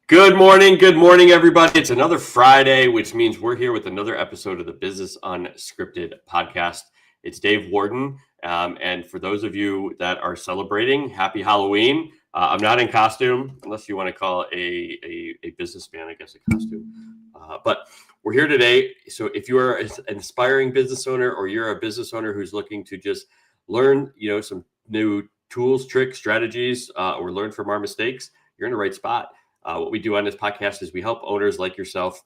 Good morning, everybody. It's another Friday, which means we're here with another episode of the Business Unscripted podcast. It's Dave Warden, and for those of you that are celebrating, happy Halloween. I'm not in costume, unless you want to call a businessman, I guess, a costume. But we're here today. So if you are an aspiring business owner, or you're a business owner who's looking to just learn, some new tools, tricks, strategies, or learn from our mistakes, you're in the right spot. What we do on this podcast is we help owners like yourself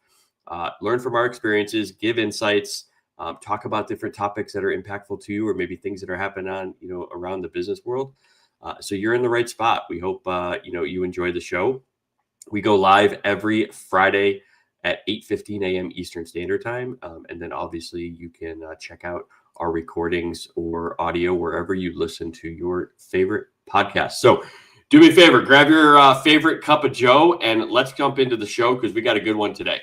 learn from our experiences, give insights, talk about different topics that are impactful to you, or maybe things that are happening on, around the business world. So you're in the right spot. We hope, you enjoy the show. We go live every Friday at 8:15 a.m. Eastern Standard Time. And then obviously you can check out our recordings or audio wherever you listen to your favorite podcast. So do me a favor, grab your favorite cup of Joe, and let's jump into the show because we got a good one today.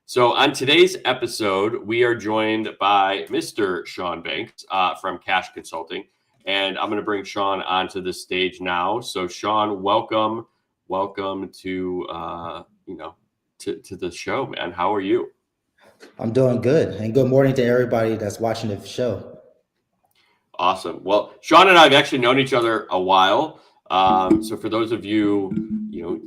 So on today's episode, we are joined by Mr. Sean Banks from Cash Consulting, and I'm going to bring Sean onto the stage now. So Sean, welcome to to the show, man. How are you? I'm doing good, and good morning to everybody that's watching the show. Awesome. Well, Sean and I have actually known each other a while. So for those of you,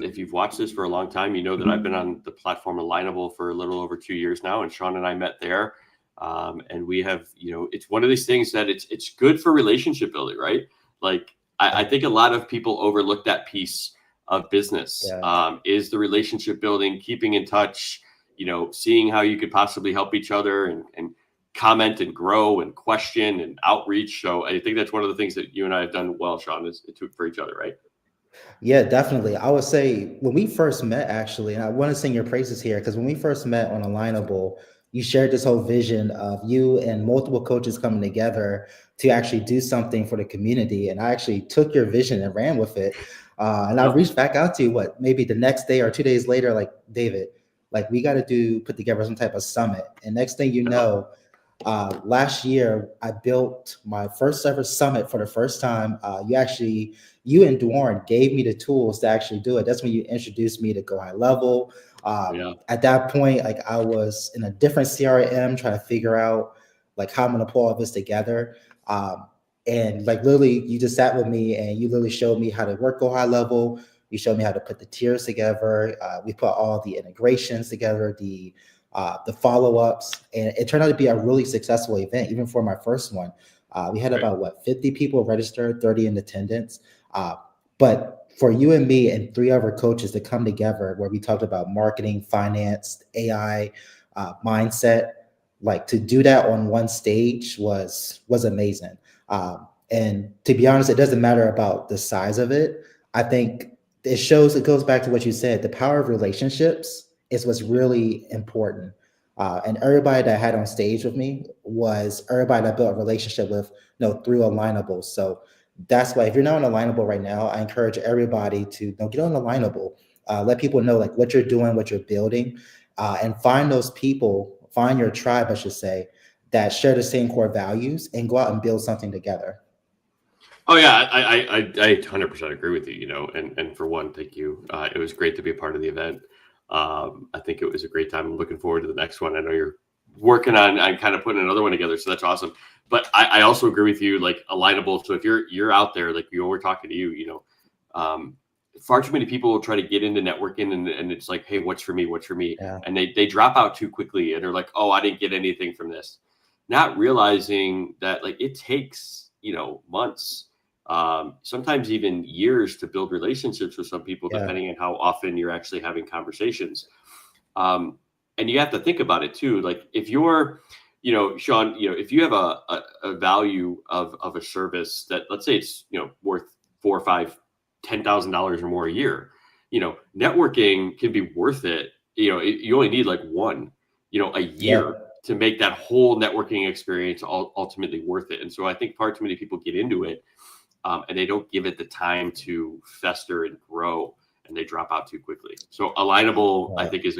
if you've watched this for a long time, you know that I've been on the platform Alignable for a little over 2 years now, and Sean and I met there. And we have, it's one of these things that it's good for relationship building, right? Like I think a lot of people overlook that piece of business, is the relationship building, keeping in touch, seeing how you could possibly help each other and comment and grow and question and outreach. So I think that's one of the things that you and I have done well, Sean, is for each other, right? Yeah, definitely. I would say when we first met, actually, and I want to sing your praises here, because when we first met on Alignable, you shared this whole vision of you and multiple coaches coming together to actually do something for the community. And I actually took your vision and ran with it. And I reached back out to you, maybe the next day or 2 days later, like, David, like, we got to put together some type of summit. And next thing you know, last year, I built my first ever summit for the first time. You and Dwarren gave me the tools to actually do it. That's when you introduced me to Go High Level. At that point, like, I was in a different CRM trying to figure out like how I'm going to pull all this together. And like literally, you just sat with me and you literally showed me how to work Go High Level. You showed me how to put the tiers together. We put all the integrations together, the follow-ups, and it turned out to be a really successful event. Even for my first one, we had about 50 people registered, 30 in attendance. But for you and me and 3 other coaches to come together, where we talked about marketing, finance, AI, mindset, like to do that on one stage was amazing. And to be honest, it doesn't matter about the size of it. I think it goes back to what you said. The power of relationships is what's really important. And everybody that I had on stage with me was everybody that I built a relationship with, through Alignable. So that's why if you're not on Alignable right now, I encourage everybody to get on Alignable. Let people know like what you're doing, what you're building, and find those people, find your tribe, I should say, that share the same core values and go out and build something together. Oh yeah, I 100% agree with you, and for one, thank you. It was great to be a part of the event. I think it was a great time. I'm looking forward to the next one. I know you're working on kind of putting another one together, so that's awesome. But I also agree with you, like Alignable. So if you're out there, like we're talking to you, far too many people will try to get into networking and it's like, hey, what's for me? Yeah. And they drop out too quickly and they're like, oh, I didn't get anything from this. Not realizing that like it takes, months, sometimes even years to build relationships with some people, depending on how often you're actually having conversations. And you have to think about it too. Like if you're, Sean, if you have a value of a service that, let's say it's, worth $4,000, $5,000, $10,000 or more a year, networking can be worth it. You only need like one, a year to make that whole networking experience ultimately worth it. And so I think far too many people get into it and they don't give it the time to fester and grow, and they drop out too quickly. So Alignable, I think, is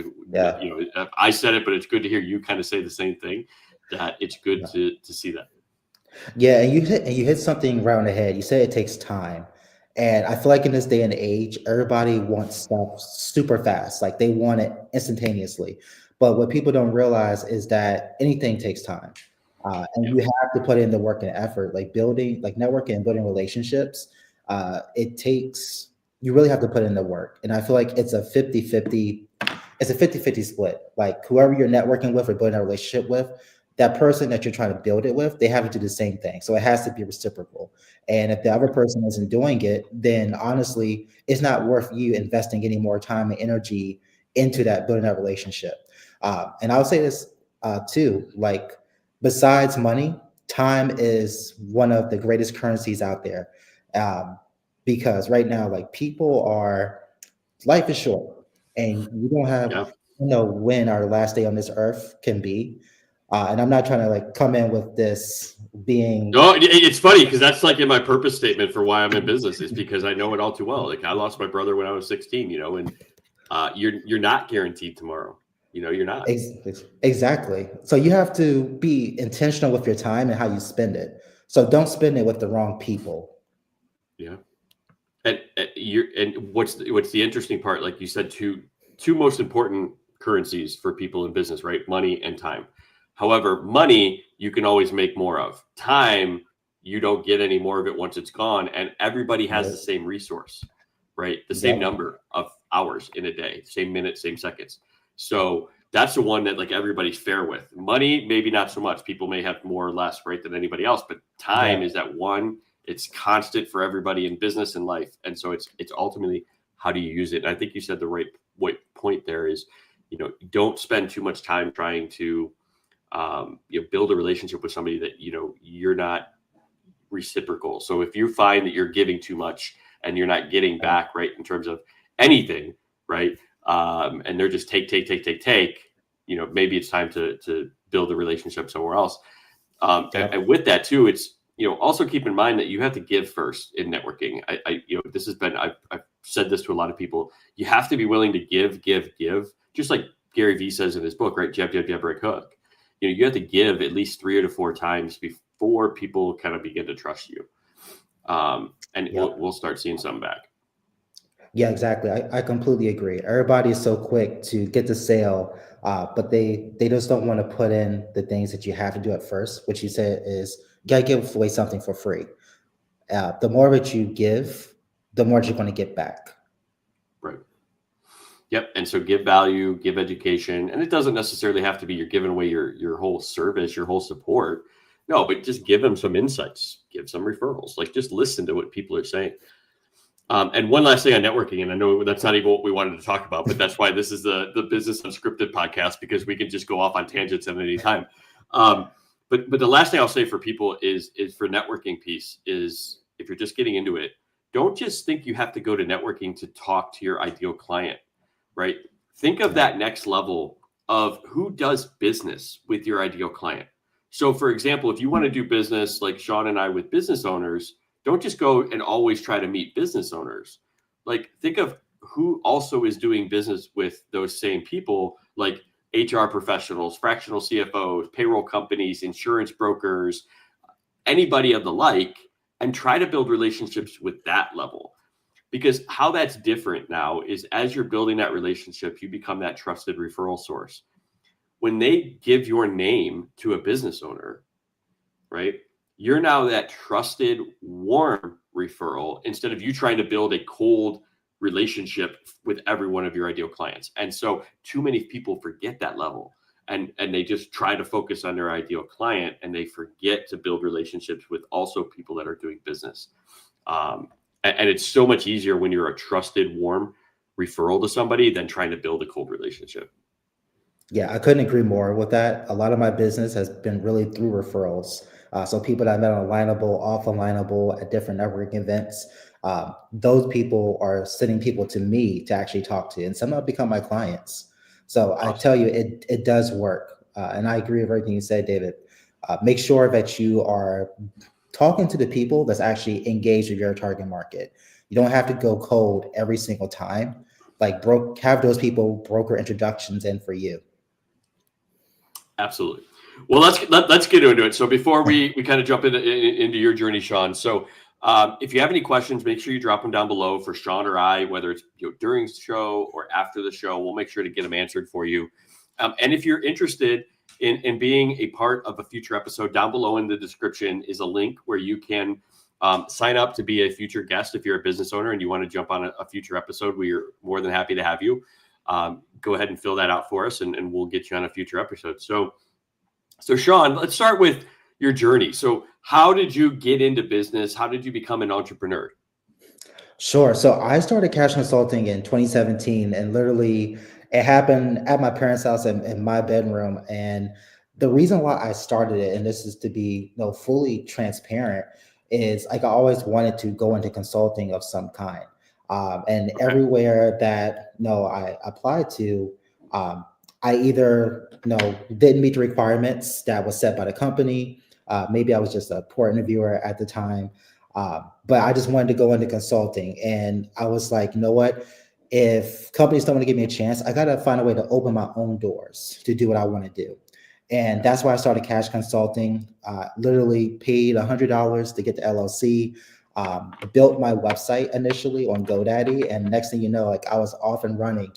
I said it, but it's good to hear you kind of say the same thing, that it's good to see that. Yeah, and you hit something right on the head. You said it takes time. And I feel like in this day and age, everybody wants stuff super fast. Like they want it instantaneously. But what people don't realize is that anything takes time. And you have to put in the work and effort, like building, like networking and building relationships. It takes, you really have to put in the work. And I feel like it's a 50-50, it's a 50-50 split. Like whoever you're networking with or building a relationship with, that person that you're trying to build it with, they have to do the same thing. So it has to be reciprocal. And if the other person isn't doing it, then honestly, it's not worth you investing any more time and energy into that, building that relationship. And I'll say this too, like besides money, time is one of the greatest currencies out there. Because right now, like people are, life is short and you don't have, Yeah. when our last day on this earth can be. And I'm not trying to like come in with this being. No, it's funny because that's like in my purpose statement for why I'm in business is because I know it all too well. Like I lost my brother when I was 16, and you're not guaranteed tomorrow. You're not. Exactly. So you have to be intentional with your time and how you spend it. So don't spend it with the wrong people. Yeah. And what's the interesting part? Like you said, two most important currencies for people in business, right? Money and time. However, money you can always make more of. Time, you don't get any more of it once it's gone. And everybody has the same resource, right? The same number of hours in a day, same minutes, same seconds. So that's the one that like everybody's fair with. Money, maybe not so much. People may have more or less, right, than anybody else. But time is that one. It's constant for everybody in business and life. And so it's ultimately how do you use it? And I think you said the right point there is, don't spend too much time trying to build a relationship with somebody that, you're not reciprocal. So if you find that you're giving too much and you're not getting back, right, in terms of anything, right, and they're just take, maybe it's time to build a relationship somewhere else. And with that too, it's, also keep in mind that you have to give first in networking. This has been, I've said this to a lot of people. You have to be willing to give, just like Gary Vee says in his book, right? Jab, right hook. You have to give at least 3 to 4 times before people kind of begin to trust you. We'll start seeing some back. Yeah, exactly. I completely agree. Everybody is so quick to get the sale, but they just don't want to put in the things that you have to do at first, which you said is you gotta give away something for free. The more that you give, the more you're going to get back. Right. Yep. And so give value, give education, and it doesn't necessarily have to be you're giving away your whole service, your whole support. No, but just give them some insights, give some referrals, like just listen to what people are saying. And one last thing on networking, and I know that's not even what we wanted to talk about, but that's why this is the Business Unscripted podcast, because we can just go off on tangents at any time. But the last thing I'll say for people is for networking piece is if you're just getting into it, don't just think you have to go to networking to talk to your ideal client, right? Think of that next level of who does business with your ideal client. So for example, if you want to do business like Sean and I with business owners, don't just go and always try to meet business owners. Like think of who also is doing business with those same people, like HR professionals, fractional CFOs, payroll companies, insurance brokers, anybody of the like, and try to build relationships with that level. Because how that's different now is as you're building that relationship, you become that trusted referral source. When they give your name to a business owner, right? You're now that trusted, warm referral instead of you trying to build a cold relationship with every one of your ideal clients. And so too many people forget that level and they just try to focus on their ideal client and they forget to build relationships with also people that are doing business. And it's so much easier when you're a trusted, warm referral to somebody than trying to build a cold relationship. Yeah, I couldn't agree more with that. A lot of my business has been really through referrals. So people that I met on Alignable, off Alignable at different networking events, those people are sending people to me to actually talk to, and some have become my clients. So awesome. I tell you, it does work. And I agree with everything you said, David. Make sure that you are talking to the people that's actually engaged with your target market. You don't have to go cold every single time. Like have those people broker introductions in for you. Absolutely. Well, let's get into it. So before we kind of jump into your journey, Sean. So If you have any questions, make sure you drop them down below for Sean or I, whether it's during the show or after the show. We'll make sure to get them answered for you. And if you're interested in being a part of a future episode, down below in the description is a link where you can sign up to be a future guest. If you're a business owner and you want to jump on a future episode, we're more than happy to have you. Go ahead and fill that out for us, and we'll get you on a future episode. So Sean, let's start with your journey. So how did you get into business? How did you become an entrepreneur? Sure. So I started cash consulting in 2017, and literally it happened at my parents' house in my bedroom. And the reason why I started it, and this is to be fully transparent, is like I always wanted to go into consulting of some kind. And Okay. everywhere that I applied to, I either didn't meet the requirements that was set by the company. Maybe I was just a poor interviewer at the time. But I just wanted to go into consulting, and I was like, you know what? If companies don't want to give me a chance, I got to find a way to open my own doors to do what I want to do. And that's why I started cash consulting. Literally paid $100 to get the LLC. Built my website initially on GoDaddy, and next thing you know, like I was off and running.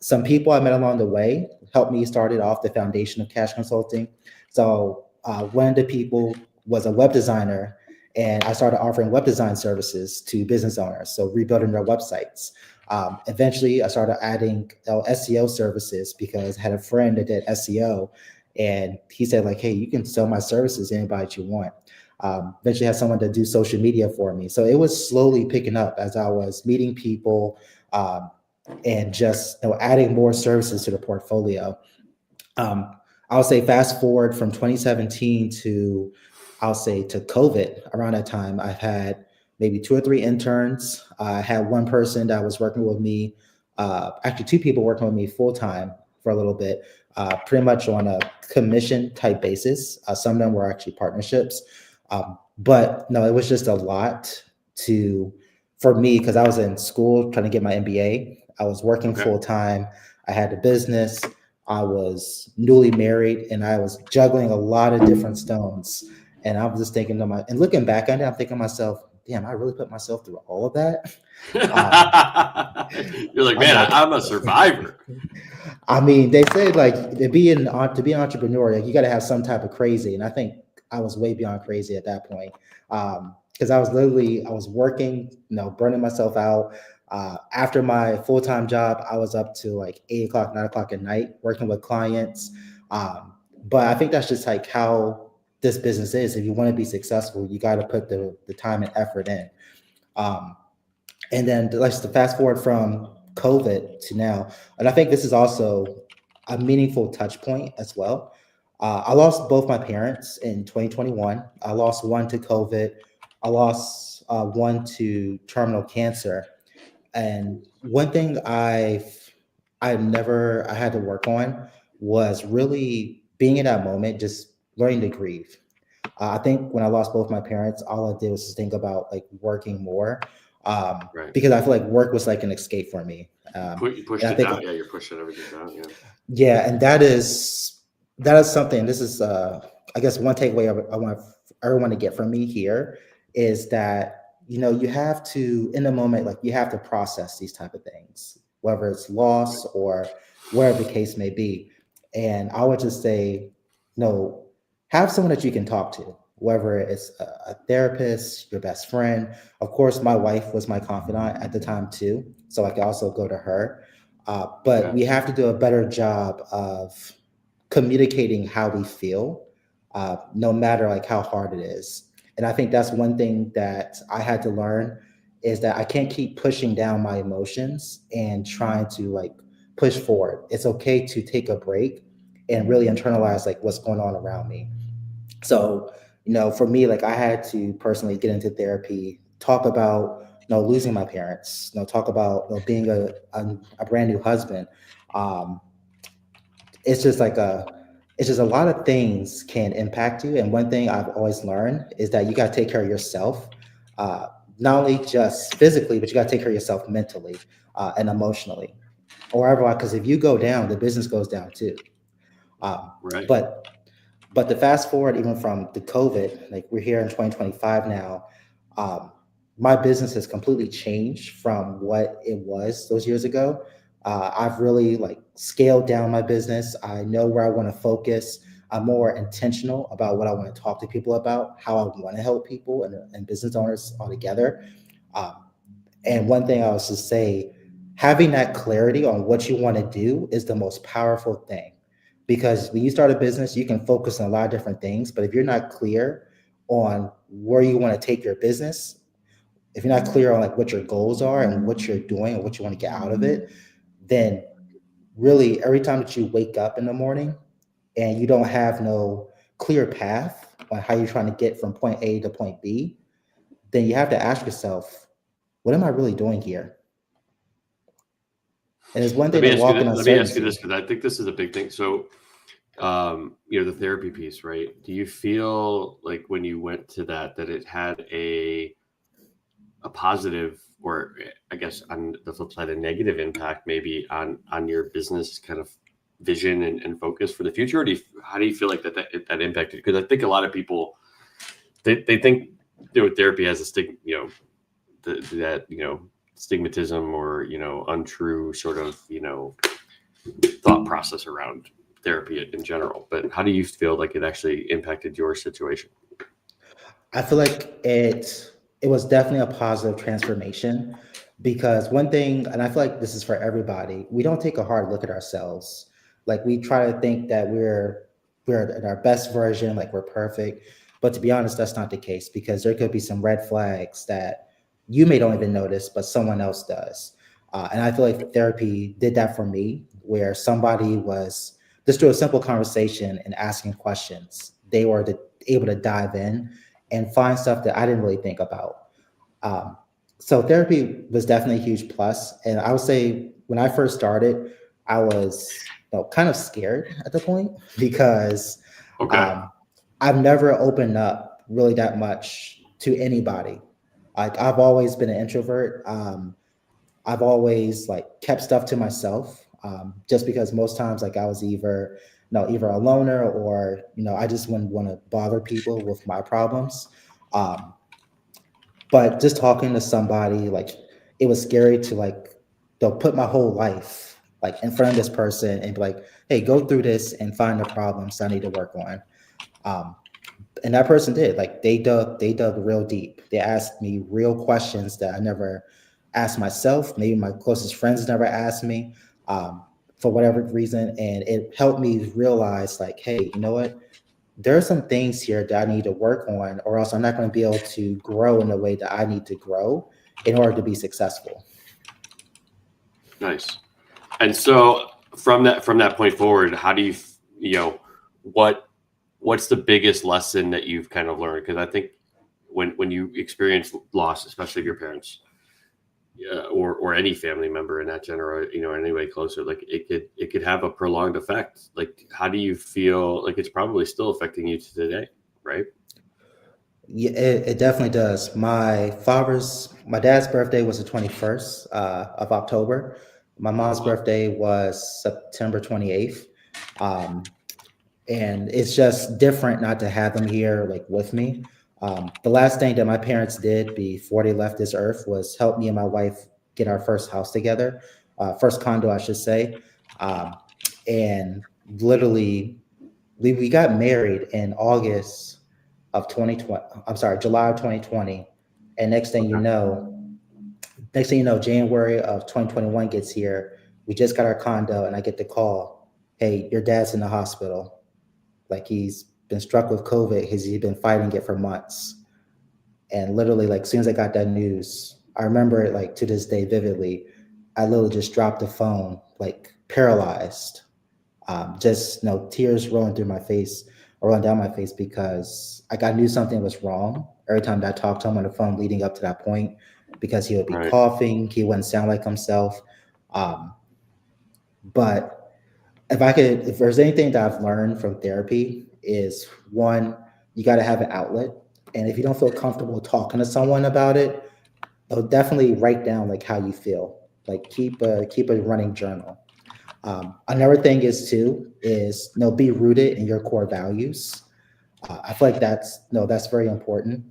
Some people I met along the way helped me start it off the foundation of cash consulting. So one of the people was a web designer, and I started offering web design services to business owners, so rebuilding their websites. Eventually, I started adding SEO services because I had a friend that did SEO, and he said like, "Hey, you can sell my services to anybody that you want." Eventually, had someone to do social media for me, so it was slowly picking up as I was meeting people and just adding more services to the portfolio. I'll say fast forward from 2017 to COVID. Around that time, I've had maybe 2 or 3 interns. I had one person that was working with me, actually 2 people working with me full time for a little bit, pretty much on a commission type basis. Some of them were actually partnerships. But no, it was just a lot for me because I was in school trying to get my MBA. I was working full time. I had a business. I was newly married, and I was juggling a lot of different stones. And I was just thinking and looking back on it, I'm thinking to myself, damn, I really put myself through all of that. You're like, man, I'm a survivor. I mean, they say like to be an entrepreneur, like, you got to have some type of crazy. And I think I was way beyond crazy at that point. Because I was working, burning myself out. After my full-time job, I was up to like 8 o'clock, 9 o'clock at night working with clients. But I think that's just like how this business is. If you want to be successful, you got to put the time and effort in. And then let's fast forward from COVID to now. And I think this is also a meaningful touch point as well. I lost both my parents in 2021. I lost one to COVID. I lost one to terminal cancer. And one thing I had to work on was really being in that moment, just learning to grieve. I think when I lost both my parents, all I did was just think about like working more, because I feel like work was like an escape for me. You pushed it down. Yeah, you're pushing everything down. Yeah. Yeah, and that is something. This is, I guess, one takeaway I want everyone to get from me here is that you have to, in the moment, like you have to process these type of things, whether it's loss or whatever the case may be. And I would just say, have someone that you can talk to, whether it's a therapist, your best friend. Of course, my wife was my confidant at the time too, so I could also go to her. But we have to do a better job of communicating how we feel, no matter like how hard it is. And I think that's one thing that I had to learn is that I can't keep pushing down my emotions and trying to like push forward. It's okay to take a break and really internalize like what's going on around me. So, for me, like I had to personally get into therapy, talk about, losing my parents, talk about, being a brand new husband. Um, it's just a lot of things can impact you. And one thing I've always learned is that you got to take care of yourself, not only just physically, but you got to take care of yourself mentally and emotionally. Or whatever, because if you go down, the business goes down too. Right. But to fast forward even from the COVID, like we're here in 2025 now, Um, my business has completely changed from what it was those years ago. I've really like scaled down my business. I know where I want to focus. I'm more intentional about what I want to talk to people about, how I want to help people and business owners altogether. Um, and one thing I was to say, having that clarity on what you want to do is the most powerful thing. Because when you start a business, you can focus on a lot of different things. But if you're not clear on where you want to take your business, if you're not clear on like what your goals are and what you're doing and what you want to get out of it, then really every time that you wake up in the morning and you don't have no clear path on how you're trying to get from point A to point B, then you have to ask yourself, what am I really doing here? And it's one thing to walk in Let me ask you this, uncertainty. because I think this is a big thing. So, the therapy piece, right? Do you feel like when you went to that it had a positive, or I guess on the flip side, a negative impact maybe on your business kind of vision and focus for the future? Or how do you feel like that impacted? Because I think a lot of people, they think therapy has a stigma, that stigmatism or untrue sort of thought process around therapy in general. But how do you feel like it actually impacted your situation? I feel like it was definitely a positive transformation because one thing, and I feel like this is for everybody, we don't take a hard look at ourselves. Like we try to think that we're at our best version, like we're perfect. But to be honest, that's not the case because there could be some red flags that you may don't even notice, but someone else does. And I feel like therapy did that for me, where somebody was just through a simple conversation and asking questions, they were able to dive in and find stuff that I didn't really think about. Um, so therapy was definitely a huge plus. And I would say when I first started, I was kind of scared at the point because Okay. um, I've never opened up really that much to anybody. Like I've always been an introvert. I've always like kept stuff to myself, just because most times like I was either a loner or I just wouldn't want to bother people with my problems. Um, but just talking to somebody, like it was scary to like they'll put my whole life like in front of this person and be like, hey, go through this and find the problems I need to work on. Um, and that person did. Like they dug real deep. They asked me real questions that I never asked myself. Maybe my closest friends never asked me, um, for whatever reason, and it helped me realize, like, hey, you know what? There are some things here that I need to work on, or else I'm not going to be able to grow in the way that I need to grow in order to be successful. Nice. And so from that point forward, how do what what's the biggest lesson that you've kind of learned? Because I think when you experience loss, especially of your parents, or any family member in that general, any way closer, like it could have a prolonged effect. Like, how do you feel? Like it's probably still affecting you to today, right? Yeah, it definitely does. My dad's birthday was the 21st of October. My Oh mom's wow. birthday was September 28th. Um, and it's just different not to have them here like with me. The last thing that my parents did before they left this earth was help me and my wife get our first house together, first condo, I should say. Um, and literally, we got married in August of 2020. I'm sorry, July of 2020. And Okay. next thing you know, January of 2021 gets here. We just got our condo, and I get the call, "Hey, your dad's in the hospital. Like he's been struck with COVID. He's been fighting it for months." And literally, like, as soon as I got that news, I remember it like to this day vividly. I literally just dropped the phone, like paralyzed. Just tears rolling through my face or rolling down my face because like I knew something was wrong every time that I talked to him on the phone leading up to that point because he would be Right. coughing, he wouldn't sound like himself. Um, but if there's anything that I've learned from therapy is one, you got to have an outlet. And if you don't feel comfortable talking to someone about it, definitely write down like how you feel. Like keep a running journal. Another thing is be rooted in your core values. I feel like that's very important.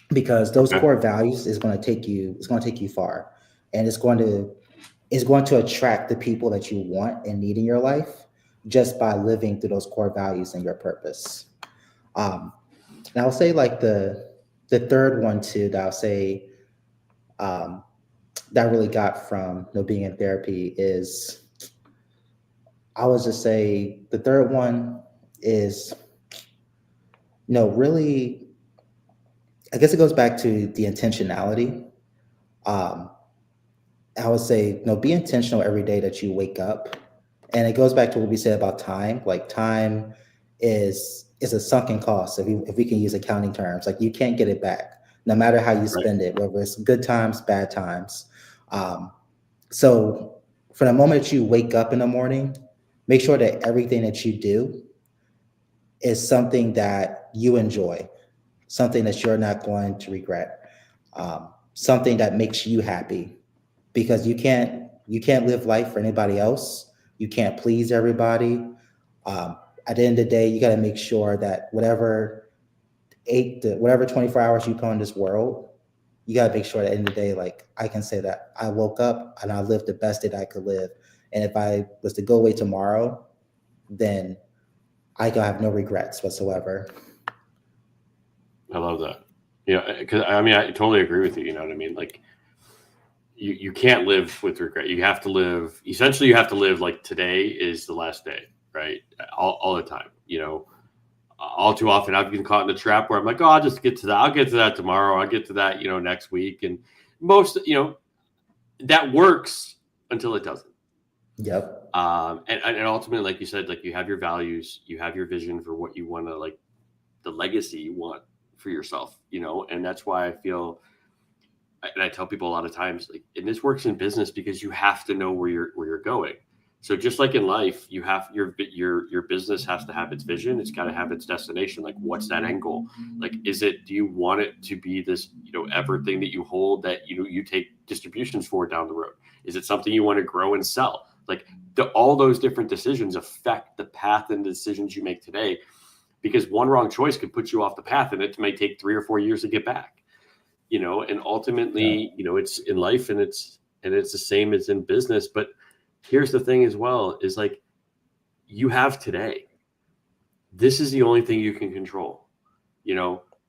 because those Okay. core values is going to take you, it's going to take you far, and it's going to attract the people that you want and need in your life just by living through those core values and your purpose. um and I'll say like the third one too that I'll say, um that I really got from being in therapy is, I would just say the third one is, really, I guess it goes back to the intentionality. um I would say, be intentional every day that you wake up. And it goes back to what we said about time. Like time is a sunken cost. If we can use accounting terms, like you can't get it back, no matter how you Right. spend it, whether it's good times, bad times. Um, so from the moment that you wake up in the morning, make sure that everything that you do is something that you enjoy, something that you're not going to regret, something that makes you happy, because you can't live life for anybody else. You can't please everybody. At the end of the day, you got to make sure that whatever 24 hours you put on this world, you got to make sure that at the end of the day, like I can say that I woke up and I lived the best day that I could live. And if I was to go away tomorrow, then I can have no regrets whatsoever. I love that. Because I mean, I totally agree with you. You know what I mean? Like, you can't live with regret. You have to live. Essentially, you have to live like today is the last day, right? All the time. All too often I've been caught in the trap where I'm like, oh, I'll just get to that. I'll get to that tomorrow. I'll get to that, next week. And most, that works until it doesn't. Yep. And ultimately, like you said, like you have your values, you have your vision for what you want to, like the legacy you want for yourself, and that's why I feel, and I tell people a lot of times, like, and this works in business because you have to know where you're going. So just like in life, you have your business has to have its vision. It's got to have its destination. Like, what's that end goal? Like, do you want it to be this, everything that you hold that you take distributions for down the road? Is it something you want to grow and sell? Like, all those different decisions affect the path and the decisions you make today, because one wrong choice could put you off the path, and it may take 3 or 4 years to get back. And Yeah. ultimately, it's in life, and it's the same as in business. But here's the thing as well, is like, you have today. This is the only thing you can control.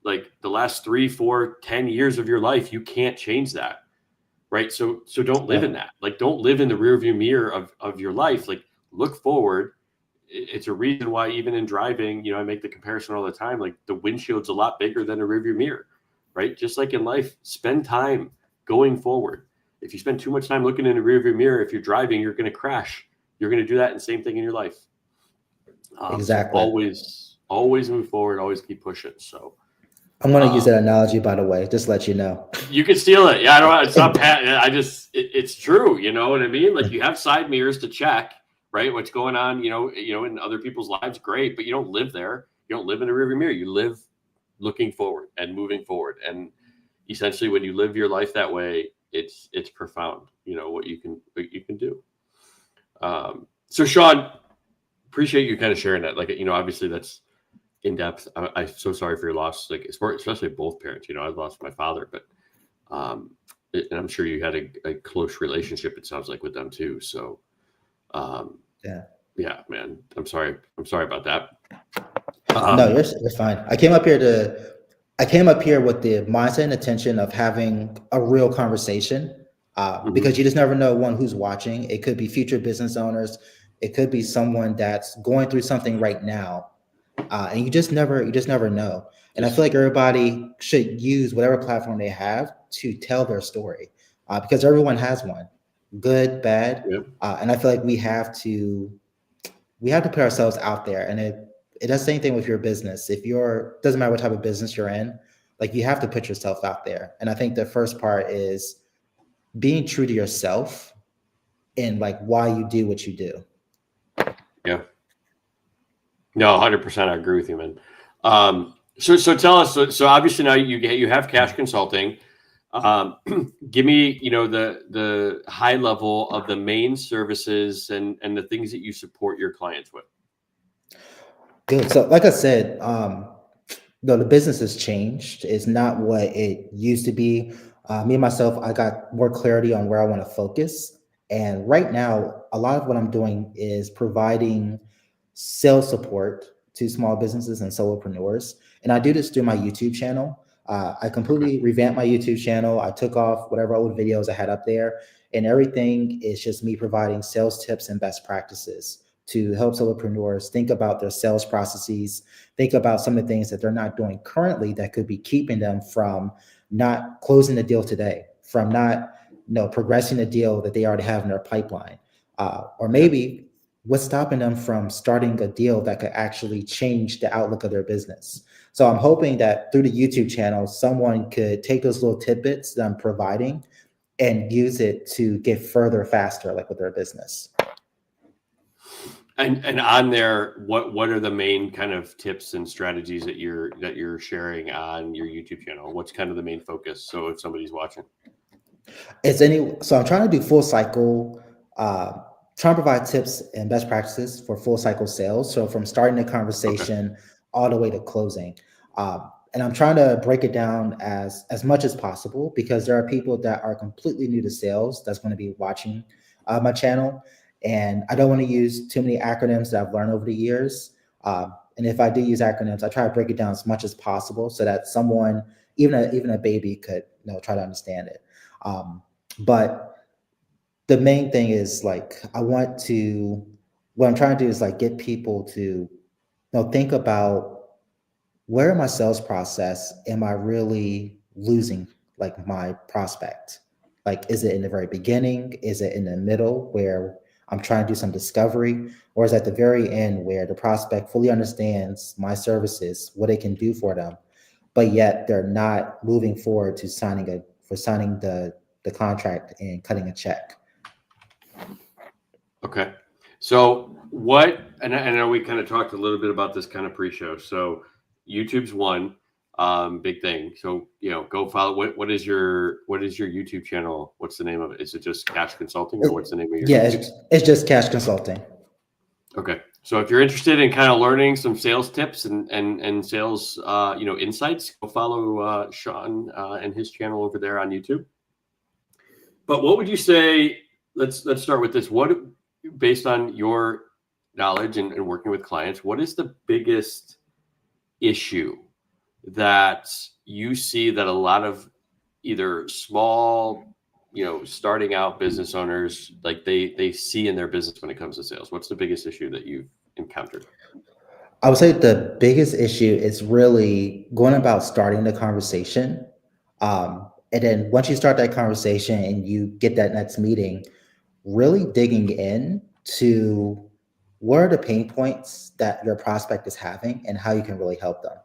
Like the last 3, 4, 10 years of your life, you can't change that. Right. So don't live in Yeah. that. Like, don't live in the rearview mirror of your life. Like, look forward. It's a reason why even in driving, I make the comparison all the time. Like, the windshield's a lot bigger than a rearview mirror. Right. Just like in life, spend time going forward. If you spend too much time looking in the rearview mirror, if you're driving, you're going to crash. You're going to do that, and same thing in your life. So Exactly. always move forward, always keep pushing. So I'm going to use um, that analogy, by the way, just to let you know. you can steal it. Yeah, I don't. It's not pat. I just it's true. You know what I mean? Like, you have side mirrors to check, right? What's going on? In other people's lives, great, but you don't live there. You don't live in a rearview mirror. You live looking forward and moving forward. And essentially, when you live your life that way, it's profound. What you can do. So Sean, appreciate you kind of sharing that. Like, obviously that's in depth. I'm so sorry for your loss. Like, especially both parents. I lost my father, but and I'm sure you had a close relationship, it sounds like, with them too. So um, Yeah. yeah, man, I'm sorry. I'm sorry about that. No, Um, you're fine. I came up here with the mindset and intention of having a real conversation, mhm. because you just never know one who's watching. It could be future business owners. It could be someone that's going through something right now, and you just never know. And I feel Yes. like everybody should use whatever platform they have to tell their story, because everyone has one, good, bad, Yeah. and I feel like we have to put ourselves out there. And it does the same thing with your business. If you're doesn't matter what type of business you're in, like you have to put yourself out there. And I think the first part is being true to yourself and like why you do what you do. Yeah. No, 100%. I agree with you, man. So tell us. So obviously now you have cash consulting. Um, Give me, the high level of the main services and the things that you support your clients with. Good. So like I said, though the business has changed. It's not what it used to be. Me and myself, I got more clarity on where I want to focus. And right now, a lot of what I'm doing is providing sales support to small businesses and solopreneurs. And I do this through my YouTube channel. I Okay. completely revamped my YouTube channel. I took off whatever old videos I had up there, and everything is just me providing sales tips and best practices to help solopreneurs think about their sales processes, think about some of the things that they're not doing currently that could be keeping them from not closing the deal today, from not progressing the deal that they already have in their pipeline, or Yeah. maybe what's stopping them from starting a deal that could actually change the outlook of their business. So I'm hoping that through the YouTube channel, someone could take those little tidbits that I'm providing and use it to get further faster, like with their business. And on there, what are the main kind of tips and strategies that you're sharing on your YouTube channel? What's kind of the main focus? So if somebody's watching. So I'm trying to do full cycle, uh, trying to provide tips and best practices for full cycle sales. So from starting the Okay. conversation all the way to closing. And I'm trying to break it down as much as possible, because there are people that are completely new to sales that's going to be watching my channel. And I don't want to use too many acronyms that I've learned over the years. And if I do use acronyms, I try to break it down as much as possible so that someone, even a baby, could try to understand it. But the main thing is, like, what I'm trying to do is like get people to think about, where in my sales process am I really losing like my prospect? Like, is it in the very beginning? Is it in the middle where I'm trying to do some discovery? Or is it at the very end where the prospect fully understands my services, what it can do for them, but yet they're not moving forward to signing the contract and cutting a check? Okay. So what, and I know we kind of talked a little bit about this kind of pre-show. So YouTube's one big thing. So, go follow. What is your YouTube channel? What's the name of it? Is it just Cash Consulting, or what's the name of your Yeah, YouTube? it's just cash consulting. Okay. So if you're interested in kind of learning some sales tips and sales, insights, go follow Sean and his channel over there on YouTube. But what would you say? Let's start with this. What, based on your knowledge and working with clients, what is the biggest issue that you see that a lot of either small, starting out business owners, like they see in their business when it comes to sales? What's the biggest issue that you've encountered? I would say the biggest issue is really going about starting the conversation. And then once you start that conversation and you get that next meeting, really digging in to what are the pain points that your prospect is having and how you can really help them.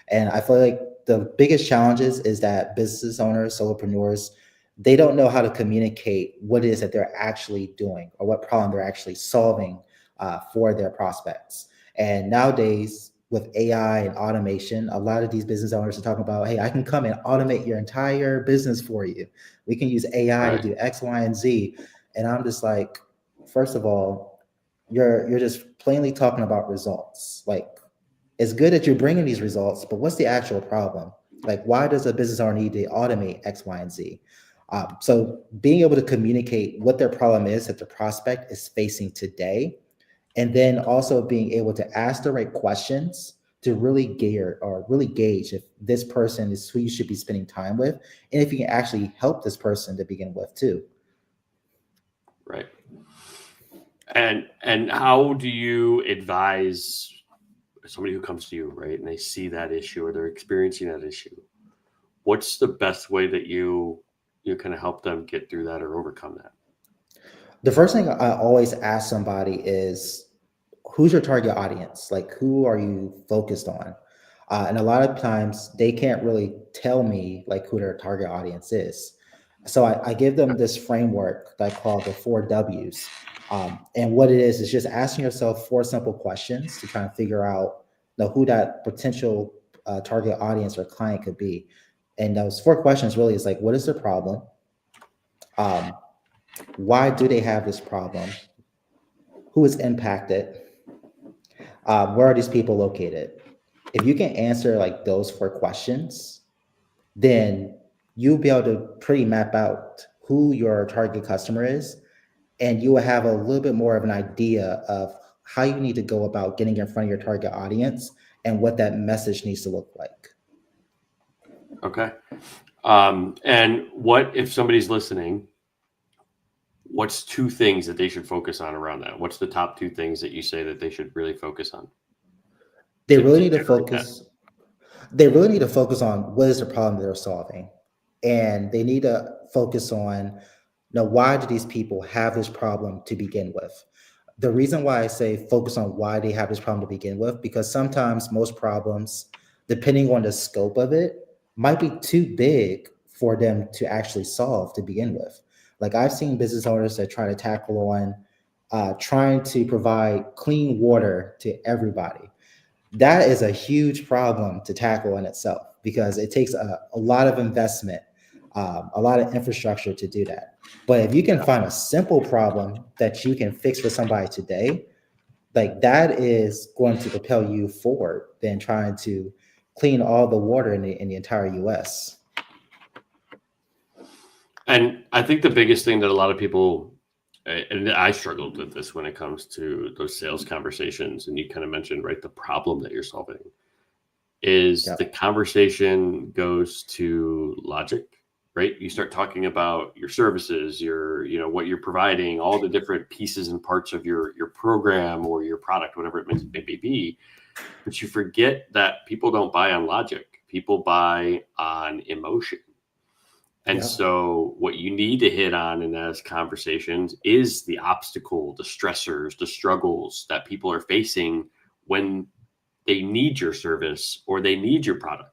And I feel like the biggest challenges is that business owners, solopreneurs, they don't know how to communicate what it is that they're actually doing or what problem they're actually solving for their prospects. And nowadays, with AI and automation, a lot of these business owners are talking about, hey, I can come and automate your entire business for you. We can use AI to Right. do X, Y, and Z. And I'm just like, first of all, you're just plainly talking about results. Like, it's good that you're bringing these results, but what's the actual problem? Like, why does a business owner need to automate X, Y, and Z? So being able to communicate what their problem is that the prospect is facing today, and then also being able to ask the right questions to really gauge if this person is who you should be spending time with, and if you can actually help this person to begin with too. Right. And how do you advise somebody who comes to you, right, and they see that issue or they're experiencing that issue? What's the best way that you kind of help them get through that or overcome that? The first thing I always ask somebody is, who's your target audience? Like, who are you focused on? And a lot of times they can't really tell me like who their target audience is. So I give them this framework that I call the 4 Ws. And what it is just asking yourself 4 simple questions to try and figure out who that potential target audience or client could be. And those 4 questions really is like, what is their problem? Um, why do they have this problem? Who is impacted? Where are these people located? If you can answer like those 4 questions, then you'll be able to pretty map out who your target customer is, and you will have a little bit more of an idea of how you need to go about getting in front of your target audience and what that message needs to look like. Okay. And what if somebody's listening? What's 2 things that they should focus on around that? What's the top 2 things that you say that they should really focus on? They really need to focus. They really need to focus on what is the problem they're solving, and they need to focus on, why do these people have this problem to begin with? The reason why I say focus on why they have this problem to begin with, because sometimes most problems, depending on the scope of it, might be too big for them to actually solve to begin with. Like I've seen business owners that try to tackle on trying to provide clean water to everybody. That is a huge problem to tackle in itself because it takes a lot of investment, a lot of infrastructure to do that. But if you can find a simple problem that you can fix for somebody today, like that is going to propel you forward than trying to clean all the water in the entire US. And I think the biggest thing that a lot of people, and I struggled with this when it comes to those sales conversations, and you kind of mentioned, right, the problem that you're solving is the conversation goes to logic, right? You start talking about your services, what you're providing, all the different pieces and parts of your program or your product, whatever it may be. But you forget that people don't buy on logic. People buy on emotion. And so what you need to hit on in those conversations is the obstacle, the stressors, the struggles that people are facing when they need your service or they need your product.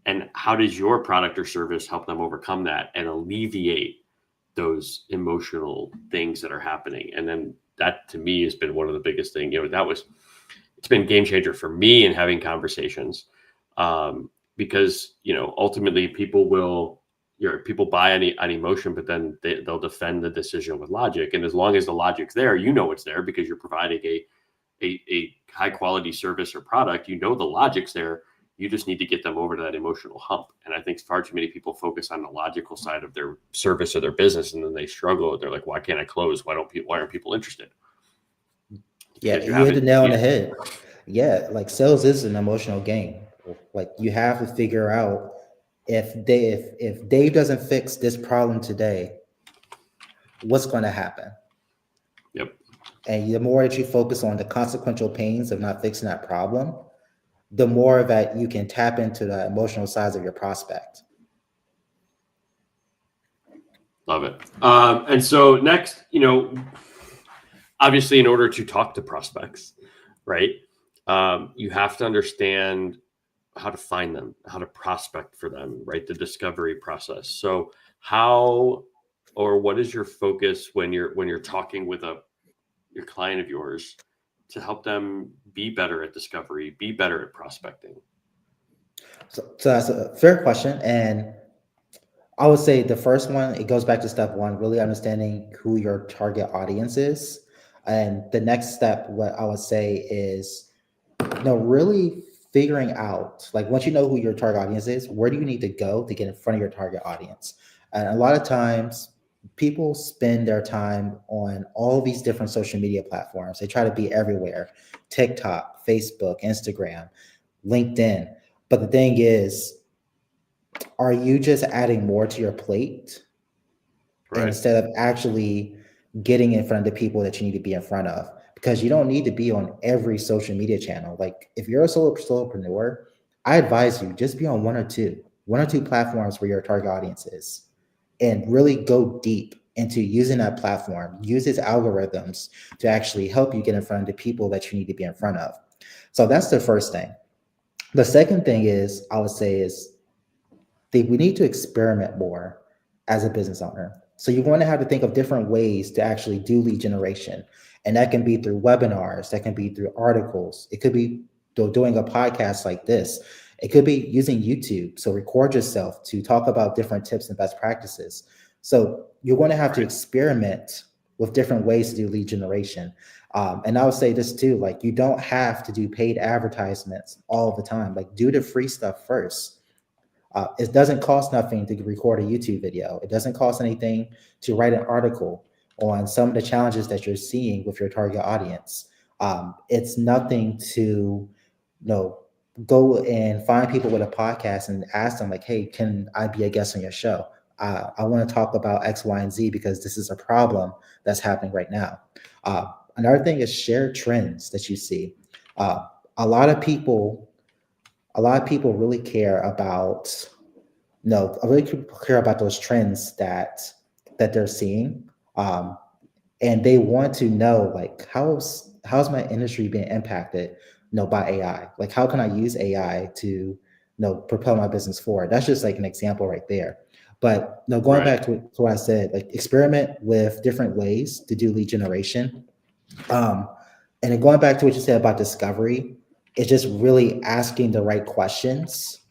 And how does your product or service help them overcome that and alleviate those emotional things that are happening? And then that to me has been one of the biggest things, it's been a game changer for me in having conversations because, ultimately people buy on emotion, but then they'll defend the decision with logic. And as long as the logic's there, it's there because you're providing a high quality service or product, the logic's there. You just need to get them over to that emotional hump. And I think far too many people focus on the logical side of their service or their business, and then they struggle. They're like, why can't I close? Why aren't people interested? Yeah, you hit the nail on the head. Yeah, like sales is an emotional game. Like you have to figure out if Dave doesn't fix this problem today, what's going to happen? Yep. And the more that you focus on the consequential pains of not fixing that problem, the more that you can tap into the emotional sides of your prospect. Love it. And so next, obviously in order to talk to prospects, right, you have to understand how to find them, how to prospect for them, right? The discovery process. So what is your focus when you're talking with your client of yours to help them be better at discovery, be better at prospecting? So that's a fair question. And I would say the first one, it goes back to step 1, really understanding who your target audience is. And the next step, what I would say is, really figuring out, like once you know who your target audience is, where do you need to go to get in front of your target audience? And a lot of times people spend their time on all these different social media platforms. They try to be everywhere: TikTok, Facebook, Instagram, LinkedIn. But the thing is, are you just adding more to your plate instead of actually getting in front of the people that you need to be in front of? Because you don't need to be on every social media channel. Like if you're a solopreneur, I advise you just be on one or two platforms where your target audience is, and really go deep into using that platform. Use its algorithms to actually help you get in front of the people that you need to be in front of. So that's the first thing. The second thing is, I would say, is we need to experiment more as a business owner. So you're going to have to think of different ways to actually do lead generation. And that can be through webinars, that can be through articles. It could be doing a podcast like this. It could be using YouTube. So record yourself to talk about different tips and best practices. So you're going to have to experiment with different ways to do lead generation. And I would say this too, like you don't have to do paid advertisements all the time. Like do the free stuff first. It doesn't cost nothing to record a YouTube video. It doesn't cost anything to write an article on some of the challenges that you're seeing with your target audience. It's nothing to, go and find people with a podcast and ask them like, hey, can I be a guest on your show? I want to talk about X, Y, and Z because this is a problem that's happening right now. Another thing is share trends that you see. A lot of people really care about, I really care about those trends that they're seeing. And they want to know like how's my industry being impacted, by AI? Like how can I use AI to, propel my business forward? That's just like an example right there. But going back to what I said, like experiment with different ways to do lead generation. And then going back to what you said about discovery, it's just really asking the right questions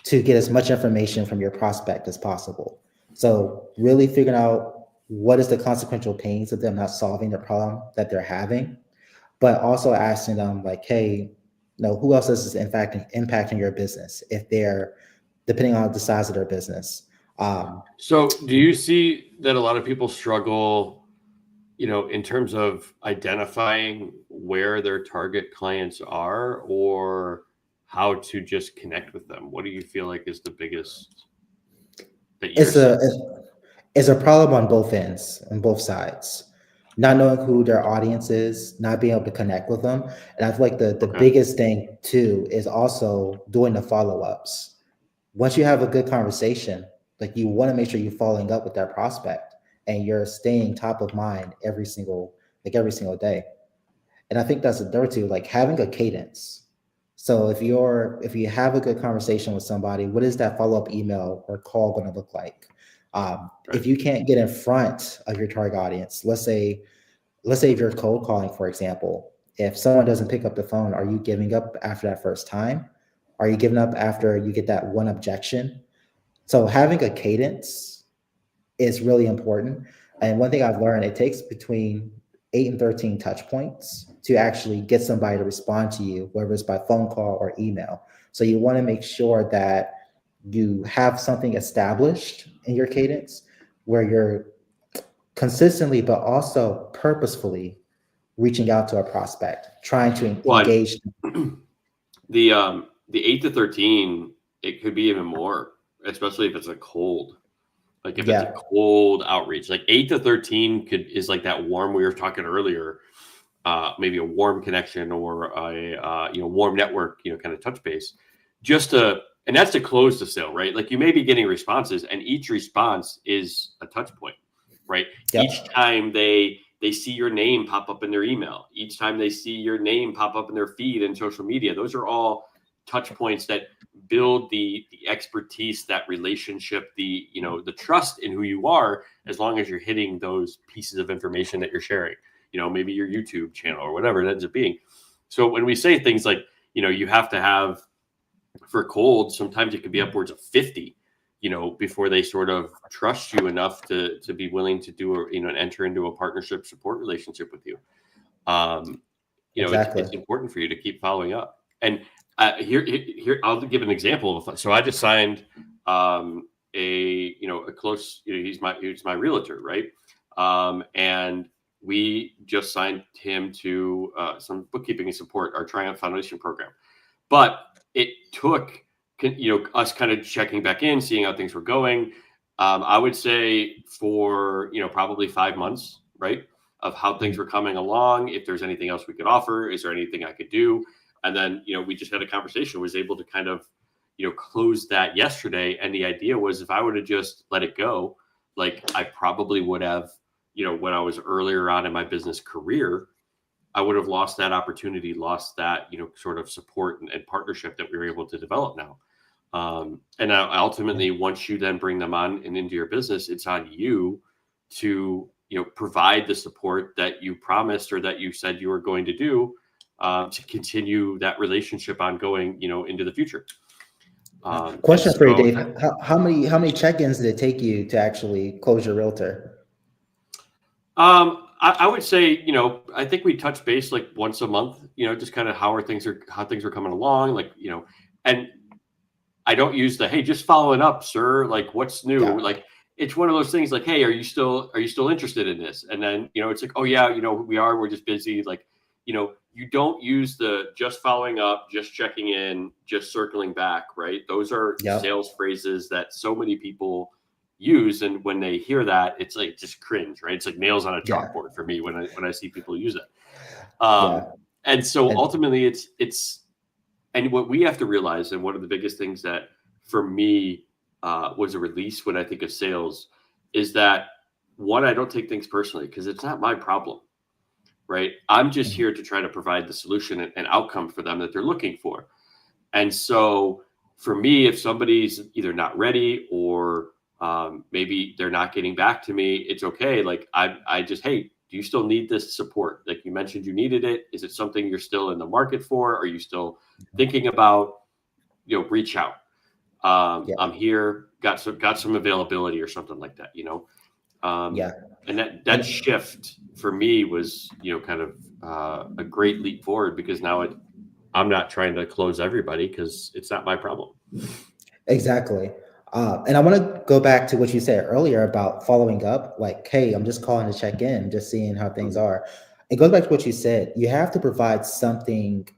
to get as much information from your prospect as possible. So really figuring out what is the consequential pains of them not solving the problem that they're having, but also asking them like, hey, who else is impacting your business if they're, depending on the size of their business. So do you see that a lot of people struggle, in terms of identifying where their target clients are or how to just connect with them? What do you feel like is the biggest that you're it's a problem on both ends, on both sides. Not knowing who their audience is, not being able to connect with them. And I feel like the biggest thing too is also doing the follow-ups. Once you have a good conversation, like you want to make sure you're following up with that prospect and you're staying top of mind every single day. And I think that's the third too, like having a cadence. So if you have a good conversation with somebody, what is that follow-up email or call going to look like? If you can't get in front of your target audience, let's say if you're cold calling, for example, if someone doesn't pick up the phone, are you giving up after that first time? Are you giving up after you get that one objection? So having a cadence is really important. And one thing I've learned, it takes between 8 and 13 touch points to actually get somebody to respond to you, whether it's by phone call or email. So you want to make sure that you have something established in your cadence where you're consistently, but also purposefully reaching out to a prospect, trying to engage them. The 8 to 13, it could be even more, especially if it's a cold. Like if it's a cold outreach, like 8 to 13 is like that warm we were talking earlier, maybe a warm connection or a warm network, kind of touch base, and that's to close the sale, right? Like you may be getting responses, and each response is a touch point, right? Yep. Each time they see your name pop up in their email, each time they see your name pop up in their feed and social media, those are all touch points that build the expertise, that relationship, the trust in who you are, as long as you're hitting those pieces of information that you're sharing, maybe your YouTube channel or whatever it ends up being. So when we say things like, you have to have, for cold, sometimes it could be upwards of 50, before they sort of trust you enough to be willing to do and enter into a partnership support relationship with you. Exactly. It's important for you to keep following up. And here, I'll give an example of. So I just signed a close. He's my realtor, right? And we just signed him to some bookkeeping and support, our Triumph Foundation program. But it took us kind of checking back in, seeing how things were going. I would say for probably 5 months, right, of how things were coming along. If there's anything else we could offer, is there anything I could do? And then, we just had a conversation, was able to kind of, close that yesterday. And the idea was, if I would have just let it go, like I probably would have, when I was earlier on in my business career, I would have lost that opportunity, lost that, sort of support and partnership that we were able to develop now. And ultimately, once you then bring them on and into your business, it's on you to, provide the support that you promised or that you said you were going to do, to continue that relationship ongoing, into the future. Question for you, Dave. How many check-ins did it take you to actually close your realtor? I would say, I think we touch base like once a month, just kind of how things are coming along, like, and I don't use the, hey, just following up, sir. Like, what's new? Yeah. Like, it's one of those things like, hey, are you still interested in this? And then, it's like, oh yeah, we're just busy. Like, you don't use the just following up, just checking in, just circling back, right? Those are Yep. sales phrases that so many people use. And when they hear that, it's like just cringe, right? It's like nails on a Yeah. chalkboard for me when I see people use it. Yeah. And so And ultimately it's and what we have to realize, and one of the biggest things that for me was a release when I think of sales, is that one, I don't take things personally because it's not my problem, right? I'm just mhm, here to try to provide the solution and outcome for them that they're looking for. And so for me, if somebody's either not ready or maybe they're not getting back to me, it's okay. Like I just, hey, do you still need this support? Like you mentioned, you needed it. Is it something you're still in the market for? Are you still thinking about? Reach out. yeah. I'm here. Got some availability or something like that. Um, Yeah. and that And shift for me was kind of a great leap forward because now I'm not trying to close everybody because it's not my problem. exactly. And I want to go back to what you said earlier about following up. Like, hey, I'm just calling to check in, just seeing how things Mhm. are. It goes back to what you said. You have to provide something